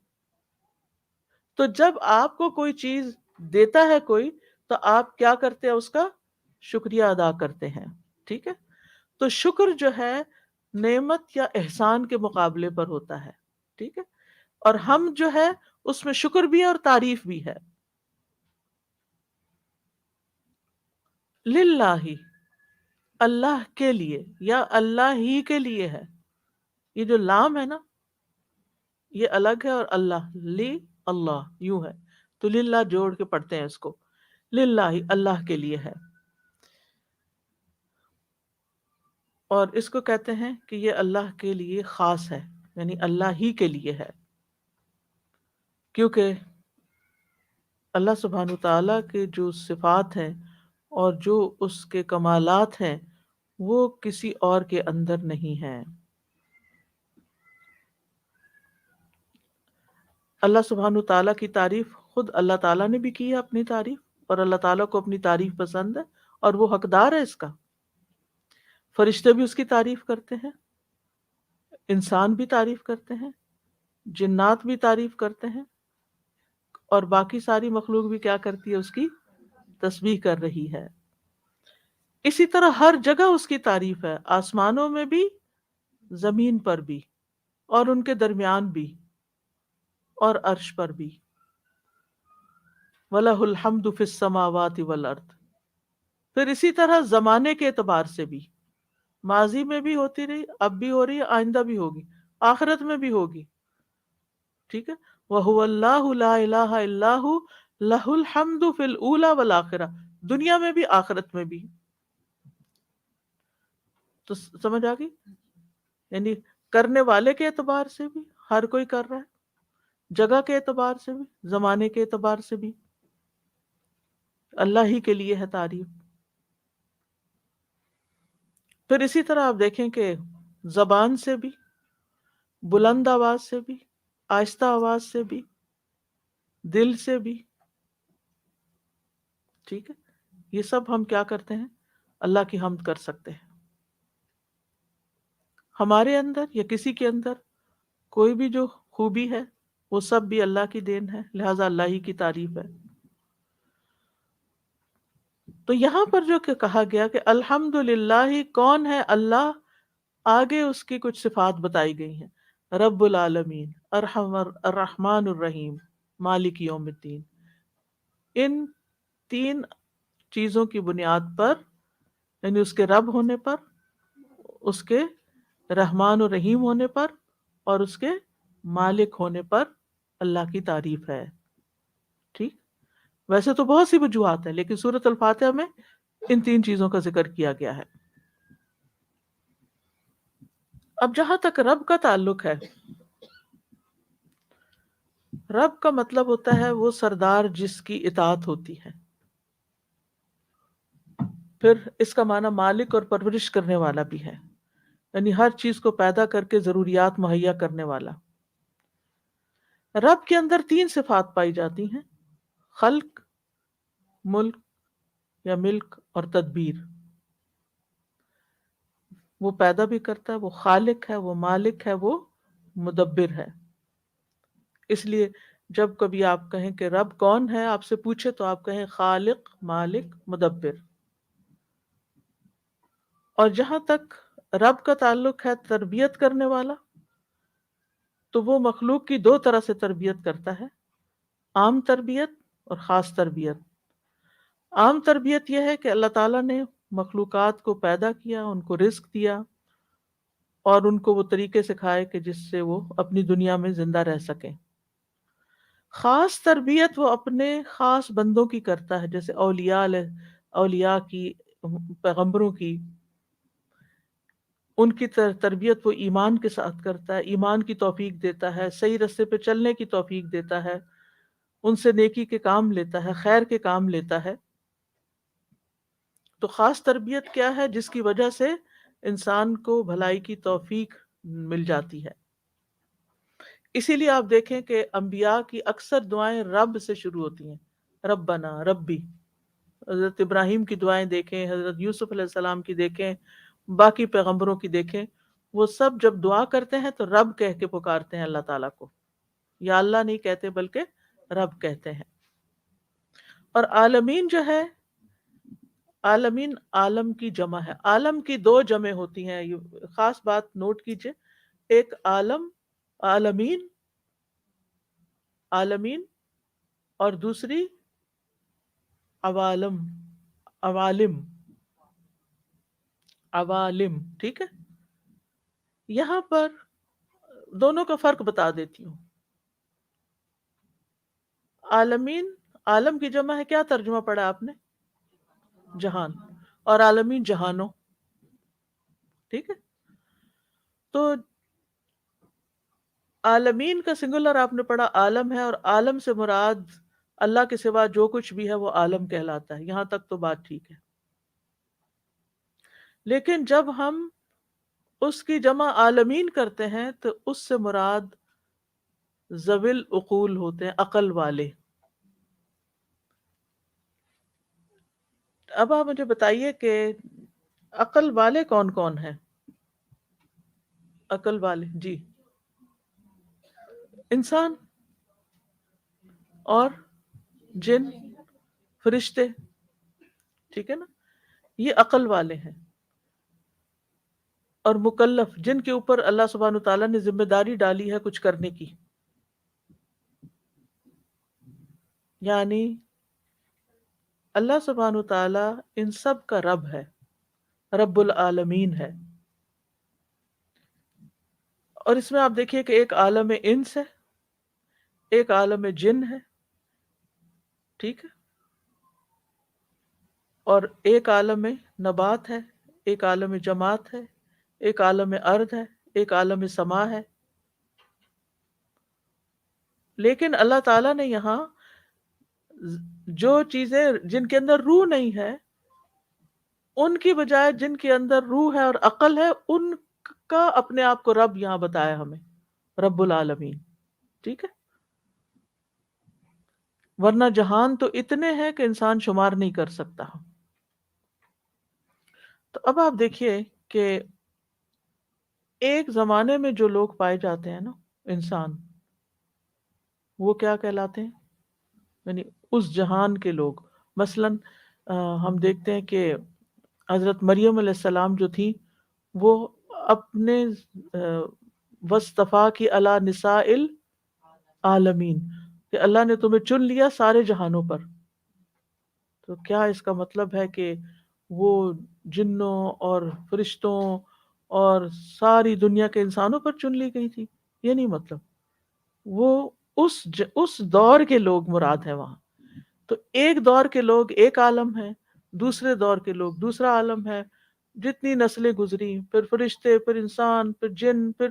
تو جب آپ کو کوئی چیز دیتا ہے کوئی، تو آپ کیا کرتے ہیں؟ اس کا شکریہ ادا کرتے ہیں. ٹھیک ہے. تو شکر جو ہے نعمت یا احسان کے مقابلے پر ہوتا ہے. ٹھیک ہے. اور ہم جو ہے اس میں شکر بھی ہے اور تعریف بھی ہے. للہ، اللہ کے لیے یا اللہ ہی کے لیے ہے. یہ جو لام ہے نا یہ الگ ہے، اور اللہ لی اللہ یوں ہے، تو للہ جوڑ کے پڑھتے ہیں اس کو. للہ، اللہ کے لیے ہے. اور اس کو کہتے ہیں کہ یہ اللہ کے لیے خاص ہے، یعنی اللہ ہی کے لیے ہے. کیونکہ اللہ سبحانہ تعالیٰ کے جو صفات ہیں اور جو اس کے کمالات ہیں وہ کسی اور کے اندر نہیں ہیں. اللہ سبحانہ تعالیٰ کی تعریف خود اللہ تعالیٰ نے بھی کی ہے اپنی تعریف، اور اللہ تعالیٰ کو اپنی تعریف پسند ہے اور وہ حقدار ہے اس کا. فرشتے بھی اس کی تعریف کرتے ہیں، انسان بھی تعریف کرتے ہیں، جنات بھی تعریف کرتے ہیں، اور باقی ساری مخلوق بھی کیا کرتی ہے؟ اس کی تسبیح کر رہی ہے. اسی طرح ہر جگہ اس کی تعریف ہے، آسمانوں میں بھی، زمین پر بھی، اور ان کے درمیان بھی، اور عرش پر بھی۔ وَلَهُ الْحَمْدُ فِي السَّمَاوَاتِ وَالْأَرْضِ۔ پھر اسی طرح زمانے کے اعتبار سے بھی، ماضی میں بھی ہوتی رہی، اب بھی ہو رہی ہے، آئندہ بھی ہوگی، آخرت میں بھی ہوگی، ٹھیک ہے۔ وَهُوَ اللَّهُ لَا إِلَٰهَ إِلَّا هُوَ لَهُ الْحَمْدُ فِي الْأُولَىٰ وَالْآخِرَةِ، دنیا میں بھی آخرت میں بھی۔ تو سمجھ آ گئی؟ یعنی کرنے والے کے اعتبار سے بھی ہر کوئی کر رہا ہے، جگہ کے اعتبار سے بھی، زمانے کے اعتبار سے بھی، اللہ ہی کے لیے ہے تعریف۔ پھر اسی طرح آپ دیکھیں کہ زبان سے بھی، بلند آواز سے بھی، آہستہ آواز سے بھی، دل سے بھی، ٹھیک ہے، یہ سب ہم کیا کرتے ہیں؟ اللہ کی حمد کر سکتے ہیں۔ ہمارے اندر یا کسی کے اندر کوئی بھی جو خوبی ہے وہ سب بھی اللہ کی دین ہے، لہذا اللہ ہی کی تعریف ہے۔ تو یہاں پر جو کہ کہا گیا کہ الحمدللہ، کون ہے اللہ، آگے اس کی کچھ صفات بتائی گئی ہیں، رب العالمین، الرحمن الرحیم، مالک یوم الدین۔ ان تین چیزوں کی بنیاد پر، یعنی اس کے رب ہونے پر، اس کے رحمان و رحیم ہونے پر، اور اس کے مالک ہونے پر اللہ کی تعریف ہے، ٹھیک۔ ویسے تو بہت سی وجوہات ہیں، لیکن سورۃ الفاتحہ میں ان تین چیزوں کا ذکر کیا گیا ہے۔ اب جہاں تک رب کا تعلق ہے، رب کا مطلب ہوتا ہے وہ سردار جس کی اطاعت ہوتی ہے۔ پھر اس کا معنی مالک اور پرورش کرنے والا بھی ہے، یعنی ہر چیز کو پیدا کر کے ضروریات مہیا کرنے والا۔ رب کے اندر تین صفات پائی جاتی ہیں، خلق، ملک یا ملک، اور تدبیر۔ وہ پیدا بھی کرتا ہے، وہ خالق ہے، وہ مالک ہے، وہ مدبر ہے۔ اس لیے جب کبھی آپ کہیں کہ رب کون ہے، آپ سے پوچھے تو آپ کہیں خالق، مالک، مدبر۔ اور جہاں تک رب کا تعلق ہے تربیت کرنے والا، تو وہ مخلوق کی دو طرح سے تربیت کرتا ہے، عام تربیت اور خاص تربیت۔ عام تربیت یہ ہے کہ اللہ تعالیٰ نے مخلوقات کو پیدا کیا، ان کو رزق دیا، اور ان کو وہ طریقے سکھائے کہ جس سے وہ اپنی دنیا میں زندہ رہ سکیں۔ خاص تربیت وہ اپنے خاص بندوں کی کرتا ہے، جیسے اولیاء کی، پیغمبروں کی، ان کی تربیت وہ ایمان کے ساتھ کرتا ہے، ایمان کی توفیق دیتا ہے، صحیح راستے پہ چلنے کی توفیق دیتا ہے، ان سے نیکی کے کام لیتا ہے، خیر کے کام لیتا ہے۔ تو خاص تربیت کیا ہے؟ جس کی وجہ سے انسان کو بھلائی کی توفیق مل جاتی ہے۔ اسی لیے آپ دیکھیں کہ انبیاء کی اکثر دعائیں رب سے شروع ہوتی ہیں، ربنا، ربی۔ حضرت ابراہیم کی دعائیں دیکھیں، حضرت یوسف علیہ السلام کی دیکھیں، باقی پیغمبروں کی دیکھیں، وہ سب جب دعا کرتے ہیں تو رب کہہ کے پکارتے ہیں اللہ تعالیٰ کو، یا اللہ نہیں کہتے بلکہ رب کہتے ہیں۔ اور عالمین جو ہے، عالمین عالم کی جمع ہے، عالم کی دو جمع ہوتی ہیں، یہ خاص بات نوٹ کیجئے، ایک عالم، عالمین، عالمین، اور دوسری عوالم، عوالم، عوالم، ٹھیک ہے۔ یہاں پر دونوں کا فرق بتا دیتی ہوں۔ عالمین، عالم کی جمع ہے، کیا ترجمہ پڑھا آپ نے؟ جہان، اور عالمین جہانوں، ٹھیک ہے۔ تو عالمین کا سنگولر آپ نے پڑھا عالم ہے، اور عالم سے مراد اللہ کے سوا جو کچھ بھی ہے وہ عالم کہلاتا ہے، یہاں تک تو بات ٹھیک ہے۔ لیکن جب ہم اس کی جمع عالمین کرتے ہیں تو اس سے مراد ذوی العقول ہوتے ہیں، عقل والے۔ اب آپ مجھے بتائیے کہ عقل والے کون کون ہیں؟ عقل والے، جی، انسان اور جن، فرشتے، ٹھیک ہے نا۔ یہ عقل والے ہیں اور مکلف، جن کے اوپر اللہ سبحانہ تعالیٰ نے ذمہ داری ڈالی ہے کچھ کرنے کی. یعنی اللہ سبحانہ تعالیٰ ان سب کا رب ہے، رب العالمین ہے. اور اس میں آپ دیکھیے کہ ایک عالم انس ہے، ایک عالم جن ہے، ٹھیک ہے، اور ایک عالم نبات ہے، ایک عالم جماعت ہے، ایک عالم ارض ہے، ایک عالم سما ہے. لیکن اللہ تعالیٰ نے یہاں جو چیزیں جن کے اندر روح نہیں ہے ان کی بجائے جن کے اندر روح ہے اور عقل ہے ان کا اپنے آپ کو رب یہاں بتایا ہمیں، رب العالمین. ٹھیک ہے، ورنہ جہان تو اتنے ہیں کہ انسان شمار نہیں کر سکتا. تو اب آپ دیکھیے کہ ایک زمانے میں جو لوگ پائے جاتے ہیں نا انسان، وہ کیا کہلاتے ہیں؟ یعنی اس جہان کے لوگ. مثلاً ہم دیکھتے ہیں کہ حضرت مریم علیہ السلام جو تھی وہ اپنے وصطفیٰ کی علی نساء العالمین، کہ اللہ نے تمہیں چن لیا سارے جہانوں پر. تو کیا اس کا مطلب ہے کہ وہ جنوں اور فرشتوں اور ساری دنیا کے انسانوں پر چن لی گئی تھی؟ یہ نہیں مطلب. وہ اس دور کے لوگ مراد ہیں وہاں. تو ایک دور کے لوگ ایک عالم ہے، دوسرے دور کے لوگ دوسرا عالم ہے. جتنی نسلیں گزری، پھر فرشتے، پھر انسان، پھر جن، پھر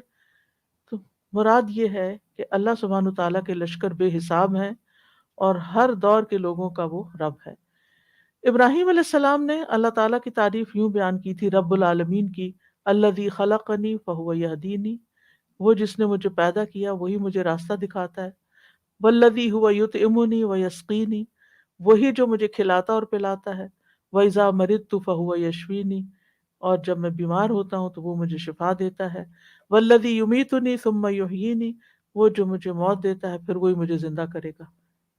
تو مراد یہ ہے کہ اللہ سبحانہ تعالیٰ کے لشکر بے حساب ہیں اور ہر دور کے لوگوں کا وہ رب ہے. ابراہیم علیہ السلام نے اللہ تعالیٰ کی تعریف یوں بیان کی تھی رب العالمین کی، الذی خلقنی فہو یہدینی، وہ جس نے مجھے پیدا کیا وہی مجھے راستہ دکھاتا ہے. والذی هو یطعمنی ویسقینی، وہی جو مجھے کھلاتا اور پلاتا ہے. وَإِذَا مَرِضْتُ فَهُوَ يَشْفِينِ، اور جب میں بیمار ہوتا ہوں تو وہ مجھے شفا دیتا ہے. وَالَّذِي يُمِيتُنِي ثُمَّ يُحْيِينِ، وہ جو مجھے موت دیتا ہے پھر وہی مجھے زندہ کرے گا.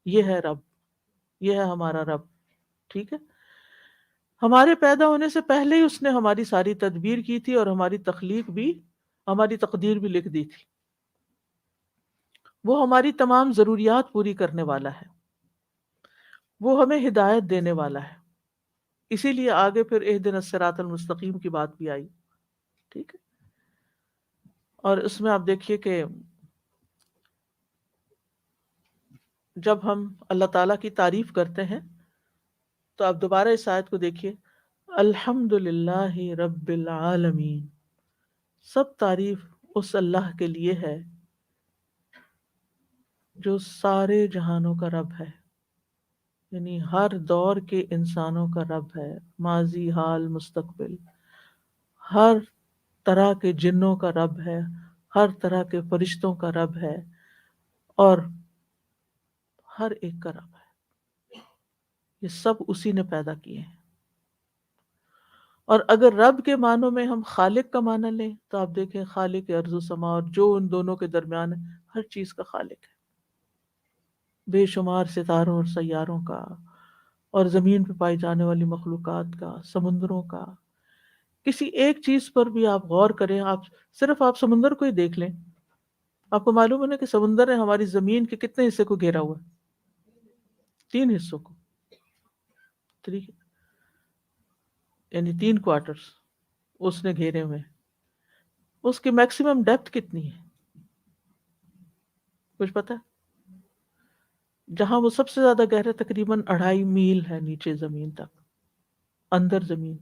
یہ ہے رب، یہ ہے ہمارا رب. ٹھیک ہے، ہمارے پیدا ہونے سے پہلے ہی اس نے ہماری ساری تدبیر کی تھی اور ہماری تخلیق بھی، ہماری تقدیر بھی لکھ دی تھی. وہ ہماری تمام ضروریات پوری کرنے والا ہے، وہ ہمیں ہدایت دینے والا ہے. اسی لیے آگے پھر اہدنا الصراط المستقیم کی بات بھی آئی. ٹھیک ہے، اور اس میں آپ دیکھیے کہ جب ہم اللہ تعالیٰ کی تعریف کرتے ہیں تو آپ دوبارہ اس آیت کو دیکھیے، الحمد للہ رب العالمین، سب تعریف اس اللہ کے لیے ہے جو سارے جہانوں کا رب ہے. یعنی ہر دور کے انسانوں کا رب ہے، ماضی، حال، مستقبل. ہر طرح کے جنوں کا رب ہے، ہر طرح کے فرشتوں کا رب ہے، اور ہر ایک کا رب ہے. یہ سب اسی نے پیدا کیے ہیں. اور اگر رب کے معنوں میں ہم خالق کا معنی لیں تو آپ دیکھیں خالق ارض و سما، اور جو ان دونوں کے درمیان ہے، ہر چیز کا خالق ہے. بے شمار ستاروں اور سیاروں کا، اور زمین پہ پائی جانے والی مخلوقات کا، سمندروں کا. کسی ایک چیز پر بھی آپ غور کریں، صرف آپ سمندر کو ہی دیکھ لیں، آپ کو معلوم ہے نا کہ سمندر نے ہماری زمین کے کتنے حصے کو گھیرا ہوا ہے؟ 3 حصوں کو. ٹھیک ہے، یعنی 3 کوارٹرز اس نے گھیرے ہوئے. اس کی میکسیمم ڈیپتھ کتنی ہے کچھ پتا ہے؟ جہاں وہ سب سے زیادہ گہرا تقریباً 2.5 میل ہے نیچے زمین تک، اندر زمین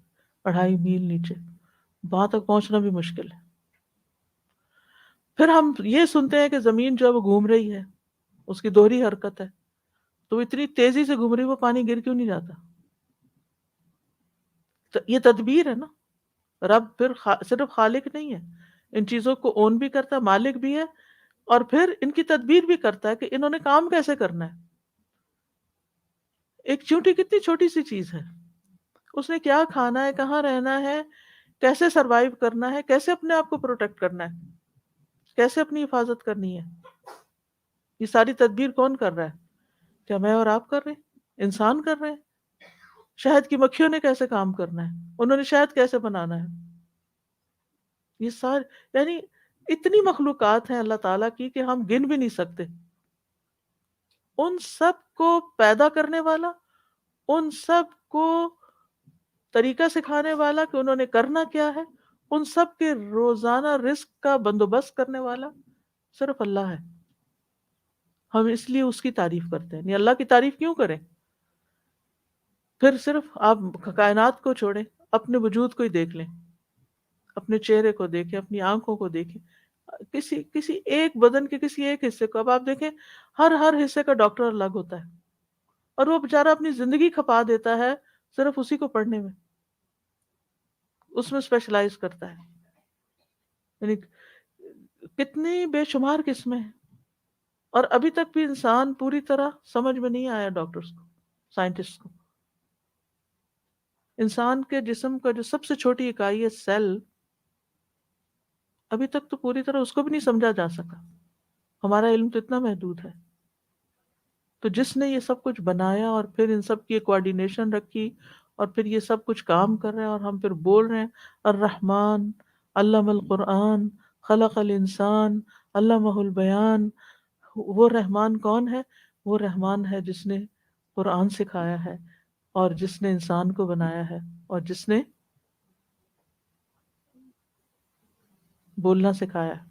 2.5 میل نیچے، وہاں تک پہنچنا بھی مشکل ہے. پھر ہم یہ سنتے ہیں کہ زمین جو ہے وہ گھوم رہی ہے، اس کی دوہری حرکت ہے، تو اتنی تیزی سے گھوم رہی، وہ پانی گر کیوں نہیں جاتا؟ تو یہ تدبیر ہے نا. رب پھر صرف خالق نہیں ہے، ان چیزوں کو اون بھی کرتا ہے، مالک بھی ہے، اور پھر ان کی تدبیر بھی کرتا ہے کہ انہوں نے کام کیسے کرنا ہے. ایک چونٹی کتنی چھوٹی سی چیز ہے، اس نے کیا کھانا ہے، کہاں رہنا ہے، کیسے سروائیو کرنا ہے، کیسے اپنے آپ کو پروٹیکٹ کرنا ہے، کیسے اپنی حفاظت کرنی ہے. یہ ساری تدبیر کون کر رہا ہے؟ کیا میں اور آپ کر رہے ہیں؟ انسان کر رہے ہیں؟ شہد کی مکھیوں نے کیسے کام کرنا ہے، انہوں نے شہد کیسے بنانا ہے، یہ سارے یعنی اتنی مخلوقات ہیں اللہ تعالیٰ کی کہ ہم گن بھی نہیں سکتے. ان سب کو پیدا کرنے والا، ان سب کو طریقہ سکھانے والا کہ انہوں نے کرنا کیا ہے، ان سب کے روزانہ رزق کا بندوبست کرنے والا صرف اللہ ہے. ہم اس لیے اس کی تعریف کرتے ہیں. نہیں اللہ کی تعریف کیوں کریں؟ پھر صرف آپ کائنات کو چھوڑیں، اپنے وجود کو ہی دیکھ لیں، اپنے چہرے کو دیکھیں، اپنی آنکھوں کو دیکھیں، کسی ایک بدن کے کسی ایک حصے کو. اب آپ دیکھیں ہر حصے کا ڈاکٹر الگ ہوتا ہے، اور وہ بیچارہ اپنی زندگی کھپا دیتا ہے صرف اسی کو پڑھنے میں، اس میں اسپیشلائز کرتا ہے. یعنی کتنی بے شمار قسمیں ہیں، اور ابھی تک بھی انسان پوری طرح سمجھ میں نہیں آیا ڈاکٹرز کو، سائنٹسٹ کو. انسان کے جسم کا جو سب سے چھوٹی اکائی ہے سیل، ابھی تک تو پوری طرح اس کو بھی نہیں سمجھا جا سکا. ہمارا علم تو اتنا محدود ہے. تو جس نے یہ سب کچھ بنایا اور پھر ان سب کی کوآرڈینیشن رکھی اور پھر یہ سب کچھ کام کر رہے ہیں، اور ہم پھر بول رہے ہیں الرحمن علم القرآن خلق الانسان علمہ البیان. وہ رحمان کون ہے؟ وہ رحمان ہے جس نے قرآن سکھایا ہے، اور جس نے انسان کو بنایا ہے، اور جس نے بولنا سکھایا ہے.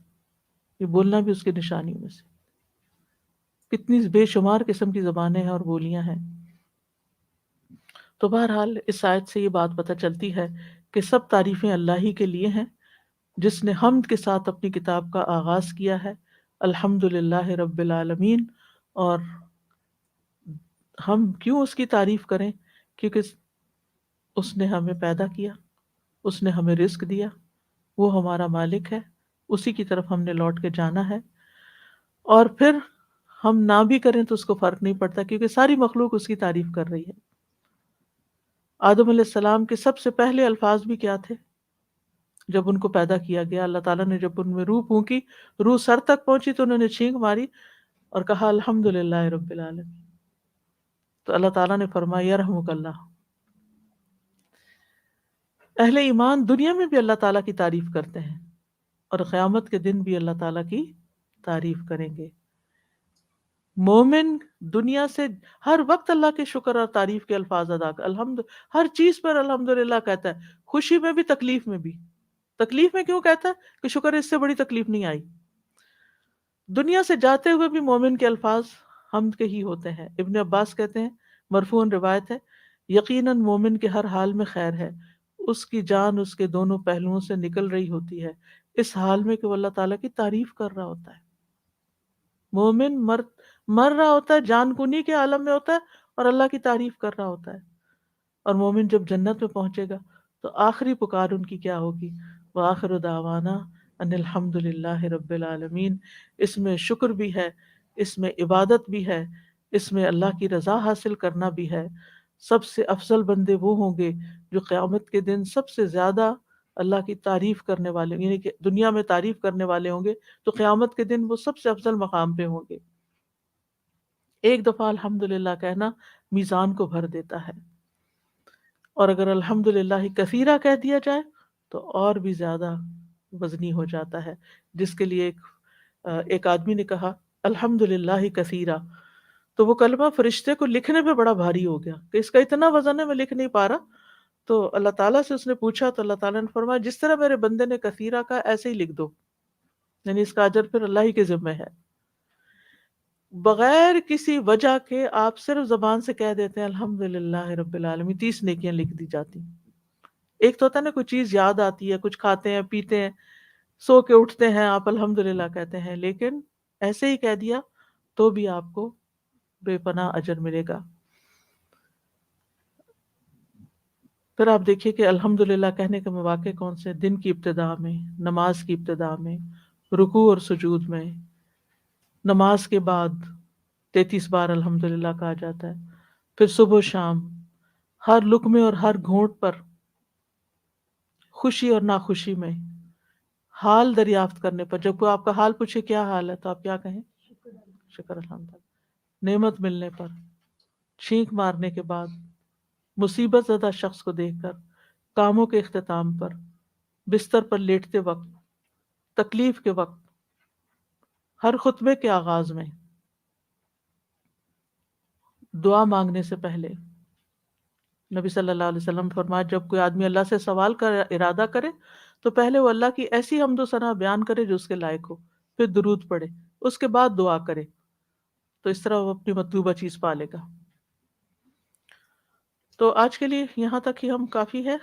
یہ بولنا بھی اس کی نشانیوں میں سے. کتنی بے شمار قسم کی زبانیں ہیں اور بولیاں ہیں. تو بہرحال اس آیت سے یہ بات پتہ چلتی ہے کہ سب تعریفیں اللہ ہی کے لیے ہیں، جس نے حمد کے ساتھ اپنی کتاب کا آغاز کیا ہے، الحمدللہ رب العالمین. اور ہم کیوں اس کی تعریف کریں؟ کیونکہ اس نے ہمیں پیدا کیا، اس نے ہمیں رزق دیا، وہ ہمارا مالک ہے، اسی کی طرف ہم نے لوٹ کے جانا ہے. اور پھر ہم نہ بھی کریں تو اس کو فرق نہیں پڑتا، کیونکہ ساری مخلوق اس کی تعریف کر رہی ہے. آدم علیہ السلام کے سب سے پہلے الفاظ بھی کیا تھے؟ جب ان کو پیدا کیا گیا، اللہ تعالیٰ نے جب ان میں روح پھونکی، روح سر تک پہنچی تو انہوں نے چھینک ماری اور کہا الحمدللہ رب العالمین. تو اللہ تعالیٰ نے فرمایا یرحمک اللہ. اہل ایمان دنیا میں بھی اللہ تعالیٰ کی تعریف کرتے ہیں، اور قیامت کے دن بھی اللہ تعالیٰ کی تعریف کریں گے. مومن دنیا سے ہر وقت اللہ کے شکر اور تعریف کے الفاظ ادا کر، ہر چیز پر الحمدللہ کہتا ہے، خوشی میں بھی تکلیف میں بھی. تکلیف میں کیوں کہتا ہے؟ کہ شکر اس سے بڑی تکلیف نہیں آئی. دنیا سے جاتے ہوئے بھی مومن کے الفاظ حمد کے ہی ہوتے ہیں. ابن عباس کہتے ہیں، مرفوعاً روایت ہے، یقیناً مومن کے ہر حال میں خیر ہے، اس کی جان اس کے دونوں پہلوؤں سے نکل رہی ہوتی ہے، اس حال میں کہ وہ اللہ تعالیٰ کی تعریف کر رہا ہوتا ہے. مومن مر رہا ہوتا ہے، جان کنی کے عالم میں ہوتا ہے اور اللہ کی تعریف کر رہا ہوتا ہے. اور مومن جب جنت میں پہنچے گا تو آخری پکار ان کی کیا ہوگی؟ وآخر دعوانا ان الحمد للہ رب العالمین. اس میں شکر بھی ہے، اس میں عبادت بھی ہے، اس میں اللہ کی رضا حاصل کرنا بھی ہے. سب سے افضل بندے وہ ہوں گے جو قیامت کے دن سب سے زیادہ اللہ کی تعریف کرنے والے، یعنی کہ دنیا میں تعریف کرنے والے ہوں گے تو قیامت کے دن وہ سب سے افضل مقام پہ ہوں گے. ایک دفعہ الحمدللہ کہنا میزان کو بھر دیتا ہے، اور اگر الحمدللہ کثیرہ کہہ دیا جائے تو اور بھی زیادہ وزنی ہو جاتا ہے. جس کے لیے ایک آدمی نے کہا الحمدللہ کثیرہ، تو وہ کلمہ فرشتے کو لکھنے پہ بڑا بھاری ہو گیا کہ اس کا اتنا وزن ہے میں لکھ نہیں پا رہا. تو اللہ تعالیٰ سے اس نے پوچھا تو اللہ تعالیٰ نے فرمایا جس طرح میرے بندے نے کثیرہ کا ایسے ہی لکھ دو، یعنی اس کا اجر پھر اللہ ہی کے ذمہ ہے. بغیر کسی وجہ کے آپ صرف زبان سے کہہ دیتے ہیں الحمدللہ رب العالمین، 30 نیکیاں لکھ دی جاتی. ایک تو ہوتا ہے نا کوئی چیز یاد آتی ہے، کچھ کھاتے ہیں پیتے ہیں، سو کے اٹھتے ہیں، آپ الحمدللہ کہتے ہیں، لیکن ایسے ہی کہہ دیا تو بھی آپ کو بے پناہ اجر ملے گا. پھر آپ دیکھیے کہ الحمدللہ کہنے کے مواقع کون سے؟ دن کی ابتدا میں، نماز کی ابتدا میں، رکوع اور سجود میں، نماز کے بعد 33 بار الحمدللہ کہا جاتا ہے، پھر صبح و شام، ہر لقمے اور ہر گھونٹ پر، خوشی اور ناخوشی میں، حال دریافت کرنے پر. جب کوئی آپ کا حال پوچھے کیا حال ہے تو آپ کیا کہیں؟ شکر الحمدللہ. نعمت ملنے پر، چھینک مارنے کے بعد، مصیبت زدہ شخص کو دیکھ کر، کاموں کے اختتام پر، بستر پر لیٹتے وقت، تکلیف کے وقت، ہر خطبے کے آغاز میں، دعا مانگنے سے پہلے۔ نبی صلی اللہ علیہ وسلم فرمایا جب کوئی آدمی اللہ سے سوال کا ارادہ کرے تو پہلے وہ اللہ کی ایسی حمد و ثنا بیان کرے جو اس کے لائق ہو، پھر درود پڑھے، اس کے بعد دعا کرے، تو اس طرح وہ اپنی مطلوبہ چیز پا لے گا۔ تو آج کے لیے یہاں تک ہی ہم کافی ہے۔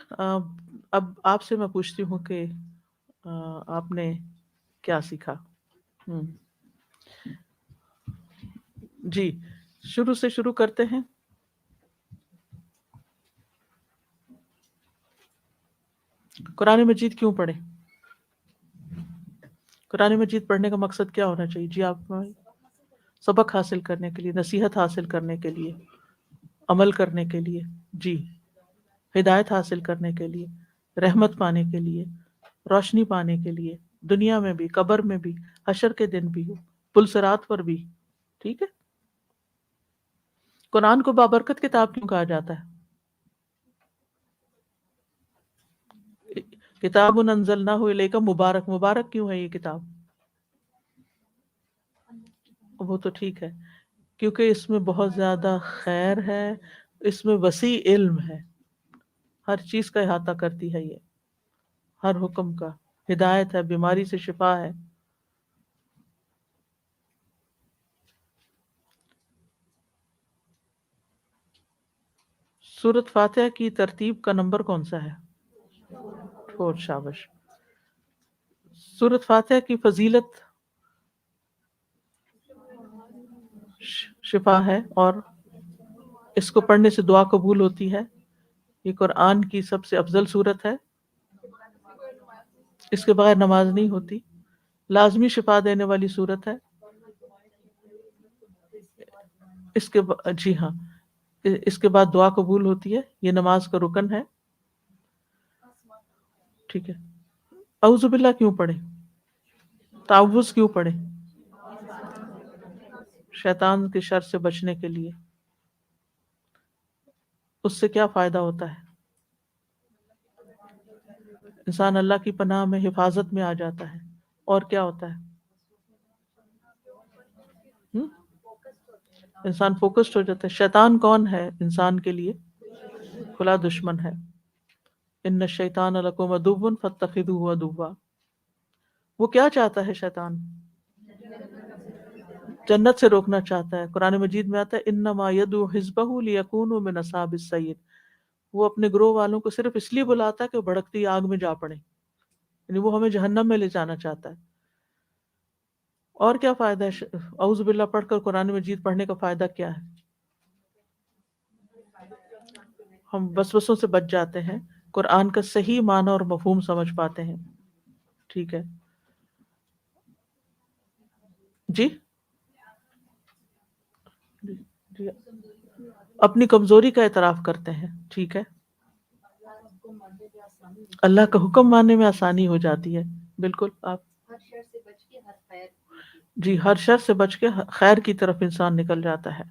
اب آپ سے میں پوچھتی ہوں کہ آپ نے کیا سیکھا؟ جی شروع سے شروع کرتے ہیں۔ قرآن مجید کیوں پڑھیں؟ قرآن مجید پڑھنے کا مقصد کیا ہونا چاہیے؟ جی آپ سبق حاصل کرنے کے لیے، نصیحت حاصل کرنے کے لیے، عمل کرنے کے لیے، جی ہدایت حاصل کرنے کے لیے، رحمت پانے کے لیے، روشنی پانے کے لیے، دنیا میں بھی، قبر میں بھی، حشر کے دن بھی، پلسرات پر بھی، ٹھیک ہے۔ قرآن کو بابرکت کتاب کیوں کہا جاتا ہے؟ کتاب انزلناہ الیک مبارک، مبارک کیوں ہے یہ کتاب؟ وہ تو ٹھیک ہے، کیونکہ اس میں بہت زیادہ خیر ہے، اس میں وسیع علم ہے، ہر چیز کا احاطہ کرتی ہے، یہ ہر حکم کا، ہدایت ہے، بیماری سے شفا ہے۔ سورۃ فاتحہ کی ترتیب کا نمبر کون سا ہے؟ 4، شاباش۔ سورۃ فاتحہ کی فضیلت شفا ہے، اور اس کو پڑھنے سے دعا قبول ہوتی ہے، یہ قرآن کی سب سے افضل سورت ہے، اس کے بغیر نماز نہیں ہوتی، لازمی شفا دینے والی سورت ہے، اس کے جی ہاں، اس کے بعد دعا قبول ہوتی ہے، یہ نماز کا رکن ہے، ٹھیک ہے۔ اعوذ باللہ کیوں پڑھیں؟ تعوذ کیوں پڑھیں؟ شیطان کے شر سے بچنے کے لیے۔ اس سے کیا فائدہ ہوتا ہے؟ انسان اللہ کی پناہ میں، حفاظت میں آ جاتا ہے، اور کیا ہوتا ہے؟ انسان فوکسڈ ہو جاتا ہے۔ شیطان کون ہے انسان کے لیے؟ کھلا دشمن ہے۔ ان الشیطان لکم عدو فاتخذوہ عدوا۔ وہ کیا چاہتا ہے شیطان؟ جنت سے روکنا چاہتا ہے۔ قرآن مجید میں آتا ہے انما یدعو حزبہ لیکونوا من اصحاب السعیر، وہ اپنے گروہ والوں کو صرف اس لیے بلاتا ہے کہ وہ بھڑکتی آگ میں جا پڑے، یعنی وہ ہمیں جہنم میں لے جانا چاہتا ہے۔ اور کیا فائدہ ہے اعوذ باللہ پڑھ کر؟ قرآن مجید پڑھنے کا فائدہ کیا ہے؟ ہم وسوسوں سے بچ جاتے ہیں، قرآن کا صحیح معنی اور مفہوم سمجھ پاتے ہیں، ٹھیک ہے جی۔ جی اپنی کمزوری کا اعتراف کرتے ہیں، ٹھیک ہے۔ اللہ کا حکم ماننے میں آسانی ہو جاتی ہے، بالکل۔ آپ جی ہر شر سے بچ کے خیر کی طرف انسان نکل جاتا ہے،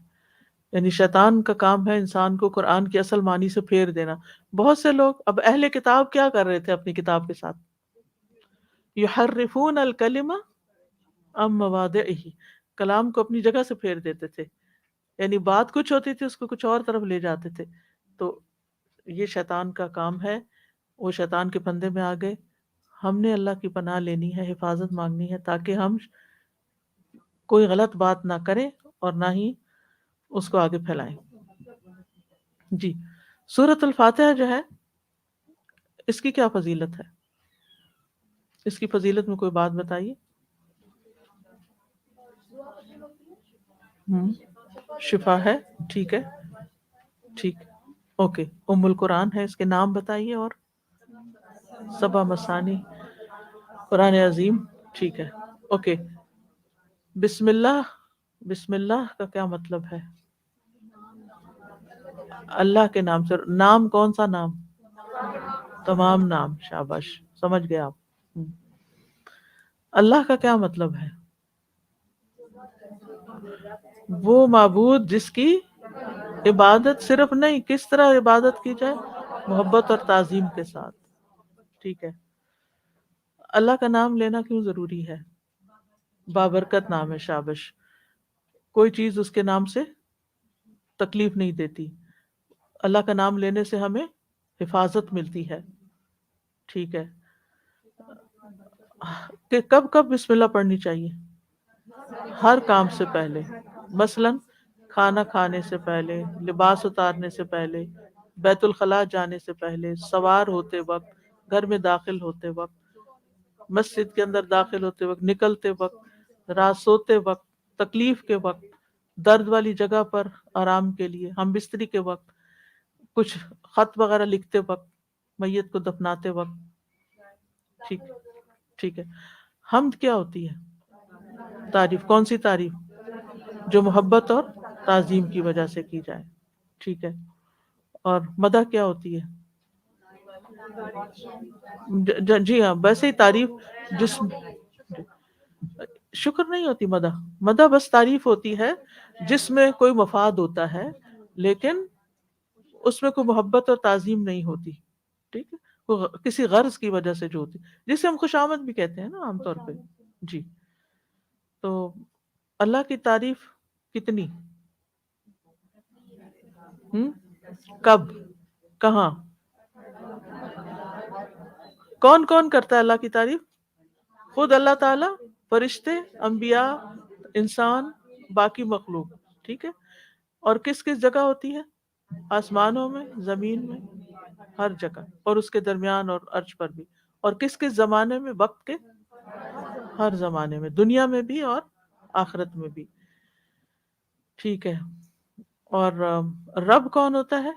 یعنی شیطان کا کام ہے انسان کو قرآن کی اصل معنی سے پھیر دینا۔ بہت سے لوگ، اب اہل کتاب کیا کر رہے تھے اپنی کتاب کے ساتھ؟ یحرفون الکلمہ عن مواضعہ، کلام کو اپنی جگہ سے پھیر دیتے تھے، یعنی بات کچھ ہوتی تھی اس کو کچھ اور طرف لے جاتے تھے۔ تو یہ شیطان کا کام ہے، وہ شیطان کے پھندے میں آ گئے۔ ہم نے اللہ کی پناہ لینی ہے، حفاظت مانگنی ہے، تاکہ ہم کوئی غلط بات نہ کریں اور نہ ہی اس کو آگے پھیلائیں۔ جی سورۃ الفاتحہ جو ہے اس کی کیا فضیلت ہے؟ اس کی فضیلت میں کوئی بات بتائیے۔ شفا ہے، ٹھیک ہے، ٹھیک، اوکے۔ ام القرآن ہے، اس کے نام بتائیے۔ اور 7 مثانی قرآن عظیم، ٹھیک ہے، اوکے۔ بسم اللہ، بسم اللہ کا کیا مطلب ہے؟ اللہ کے نام سے۔ نام کون سا نام؟ تمام نام، شاباش، سمجھ گئے آپ۔ اللہ کا کیا مطلب ہے؟ وہ معبود جس کی عبادت صرف نہیں، کس طرح عبادت کی جائے؟ محبت اور تعظیم کے ساتھ. ٹھیک ہے. اللہ کا نام لینا کیوں ضروری ہے؟ بابرکت نام ہے، شابش. کوئی چیز اس کے نام سے تکلیف نہیں دیتی. اللہ کا نام لینے سے ہمیں حفاظت ملتی ہے. ٹھیک ہے. کہ کب کب بسم اللہ پڑھنی چاہیے؟ ہر کام سے پہلے، مثلا کھانا کھانے سے پہلے، لباس اتارنے سے پہلے، بیت الخلاء جانے سے پہلے، سوار ہوتے وقت، گھر میں داخل ہوتے وقت، مسجد کے اندر داخل ہوتے وقت، نکلتے وقت، رات سوتے وقت، تکلیف کے وقت، درد والی جگہ پر آرام کے لیے، ہم بستری کے وقت، کچھ خط وغیرہ لکھتے وقت، میت کو دفناتے وقت. ٹھیک ٹھیک ہے. حمد کیا ہوتی ہے؟ تعریف. کون سی تعریف؟ جو محبت اور تعظیم کی وجہ سے کی جائے. ٹھیک ہے. اور مدح کیا ہوتی ہے؟ جی ہاں، ویسے ہی تعریف جس شکر نہیں ہوتی. مدح، مدح بس تعریف ہوتی ہے جس میں کوئی مفاد ہوتا ہے، لیکن اس میں کوئی محبت اور تعظیم نہیں ہوتی. ٹھیک ہے. کسی غرض کی وجہ سے جو ہوتی، جسے ہم خوشامد بھی کہتے ہیں نا عام طور پہ. جی. تو اللہ کی تعریف کتنی؟ کب؟ کہاں؟ کون کون کرتا ہے اللہ کی تعریف؟ خود اللہ تعالیٰ، فرشتے، انبیاء، انسان، باقی مخلوق. ٹھیک ہے. اور کس کس جگہ ہوتی ہے؟ آسمانوں میں، زمین میں، ہر جگہ، اور اس کے درمیان اور عرش پر بھی. اور کس کس زمانے میں؟ وقت کے ہر زمانے میں، دنیا میں بھی اور آخرت میں بھی. ٹھیک ہے. اور رب کون ہوتا ہے؟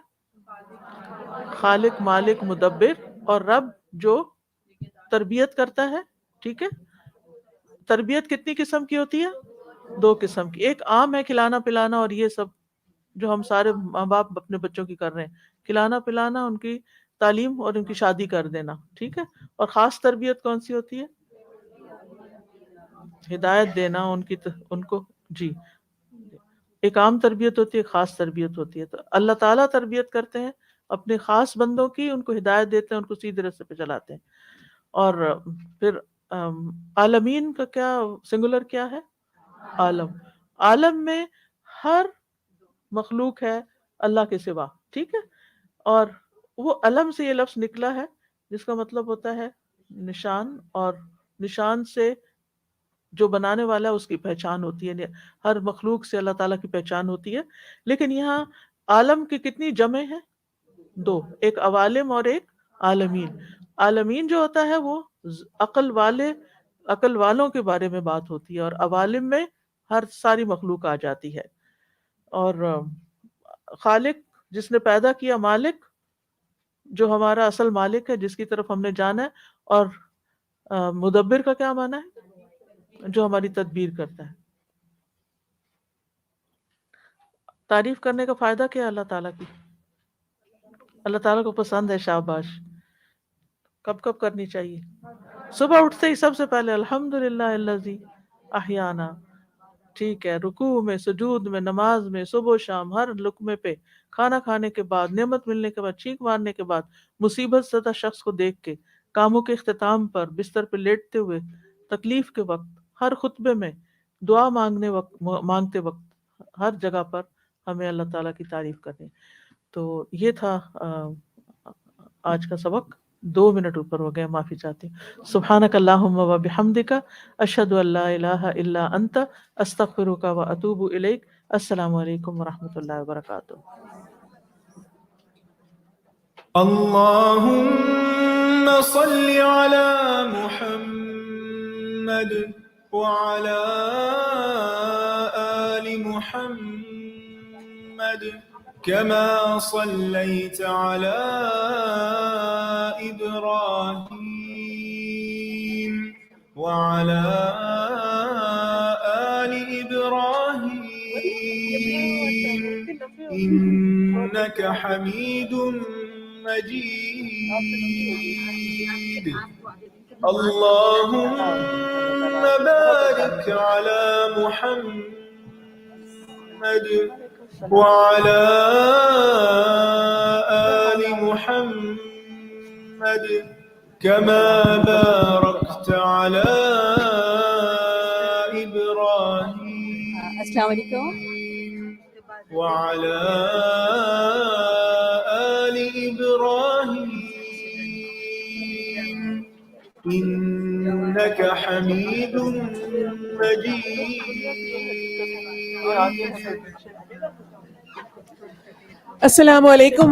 خالق، مالک، مدبر. اور رب جو تربیت کرتا ہے. ٹھیک ہے. تربیت کتنی قسم کی ہوتی ہے؟ 2 قسم کی. ایک عام ہے، کھلانا پلانا، اور یہ سب جو ہم سارے ماں باپ اپنے بچوں کی کر رہے ہیں، کھلانا پلانا، ان کی تعلیم اور ان کی شادی کر دینا. ٹھیک ہے. اور خاص تربیت کون سی ہوتی ہے؟ ہدایت دینا ان کو. جی. ایک عام تربیت ہوتی ہے، خاص تربیت ہوتی ہے. تو اللہ تعالیٰ تربیت کرتے ہیں اپنے خاص بندوں کی، ان کو ہدایت دیتے ہیں، ان کو سیدھے راستے پہ چلاتے ہیں. اور پھر عالمین کا کیا سنگولر کیا ہے؟ عالم. عالم میں ہر مخلوق ہے اللہ کے سوا. ٹھیک ہے. اور وہ علم سے یہ لفظ نکلا ہے جس کا مطلب ہوتا ہے نشان، اور نشان سے جو بنانے والا ہے اس کی پہچان ہوتی ہے. ہر مخلوق سے اللہ تعالیٰ کی پہچان ہوتی ہے. لیکن یہاں عالم کی کتنی جمع ہے؟ 2. ایک عوالم اور ایک عالمین. عالمین جو ہوتا ہے وہ عقل والوں کے بارے میں بات ہوتی ہے، اور عوالم میں ہر ساری مخلوق آ جاتی ہے. اور خالق جس نے پیدا کیا، مالک جو ہمارا اصل مالک ہے، جس کی طرف ہم نے جانا ہے. اور مدبر کا کیا معنی ہے؟ جو ہماری تدبیر کرتا ہے. تعریف کرنے کا فائدہ کیا ہے اللہ تعالیٰ کی؟ اللہ تعالیٰ کو پسند ہے. شاباش. کب کب کرنی چاہیے؟ صبح اٹھتے ہی سب سے پہلے الحمدللہ الذی احیانا. ٹھیک ہے. رکوع میں، سجود میں، نماز میں، صبح و شام، ہر لقمے پہ، کھانا کھانے کے بعد، نعمت ملنے کے بعد، چھینک مارنے کے بعد، مصیبت زدہ شخص کو دیکھ کے، کاموں کے اختتام پر، بستر پہ لیٹتے ہوئے، تکلیف کے وقت، ہر خطبے میں، دعا مانگتے وقت، ہر جگہ پر ہمیں اللہ تعالیٰ کی تعریف کرنی. تو یہ تھا آج کا سبق. 2 منٹ اوپر ہو گئے، معافی چاہتی ہوں. سبحانک اللہم و بحمدک، اشہد ان لا الہ الا انت، استغفرک و اتوب الیک. السلام علیکم و رحمۃ اللہ وبرکاتہ. اللهم صل على محمد وعلى آل محمد كما صليت على إبراهيم وعلى آل إبراهيم إنك حميد مجيد. اللهم بارك على محمد وعلى آل محمد كما باركت على إبراهيم السلام علیکم. وعلى آل إبراهيم إنك حميد مجيد. السلام علیکم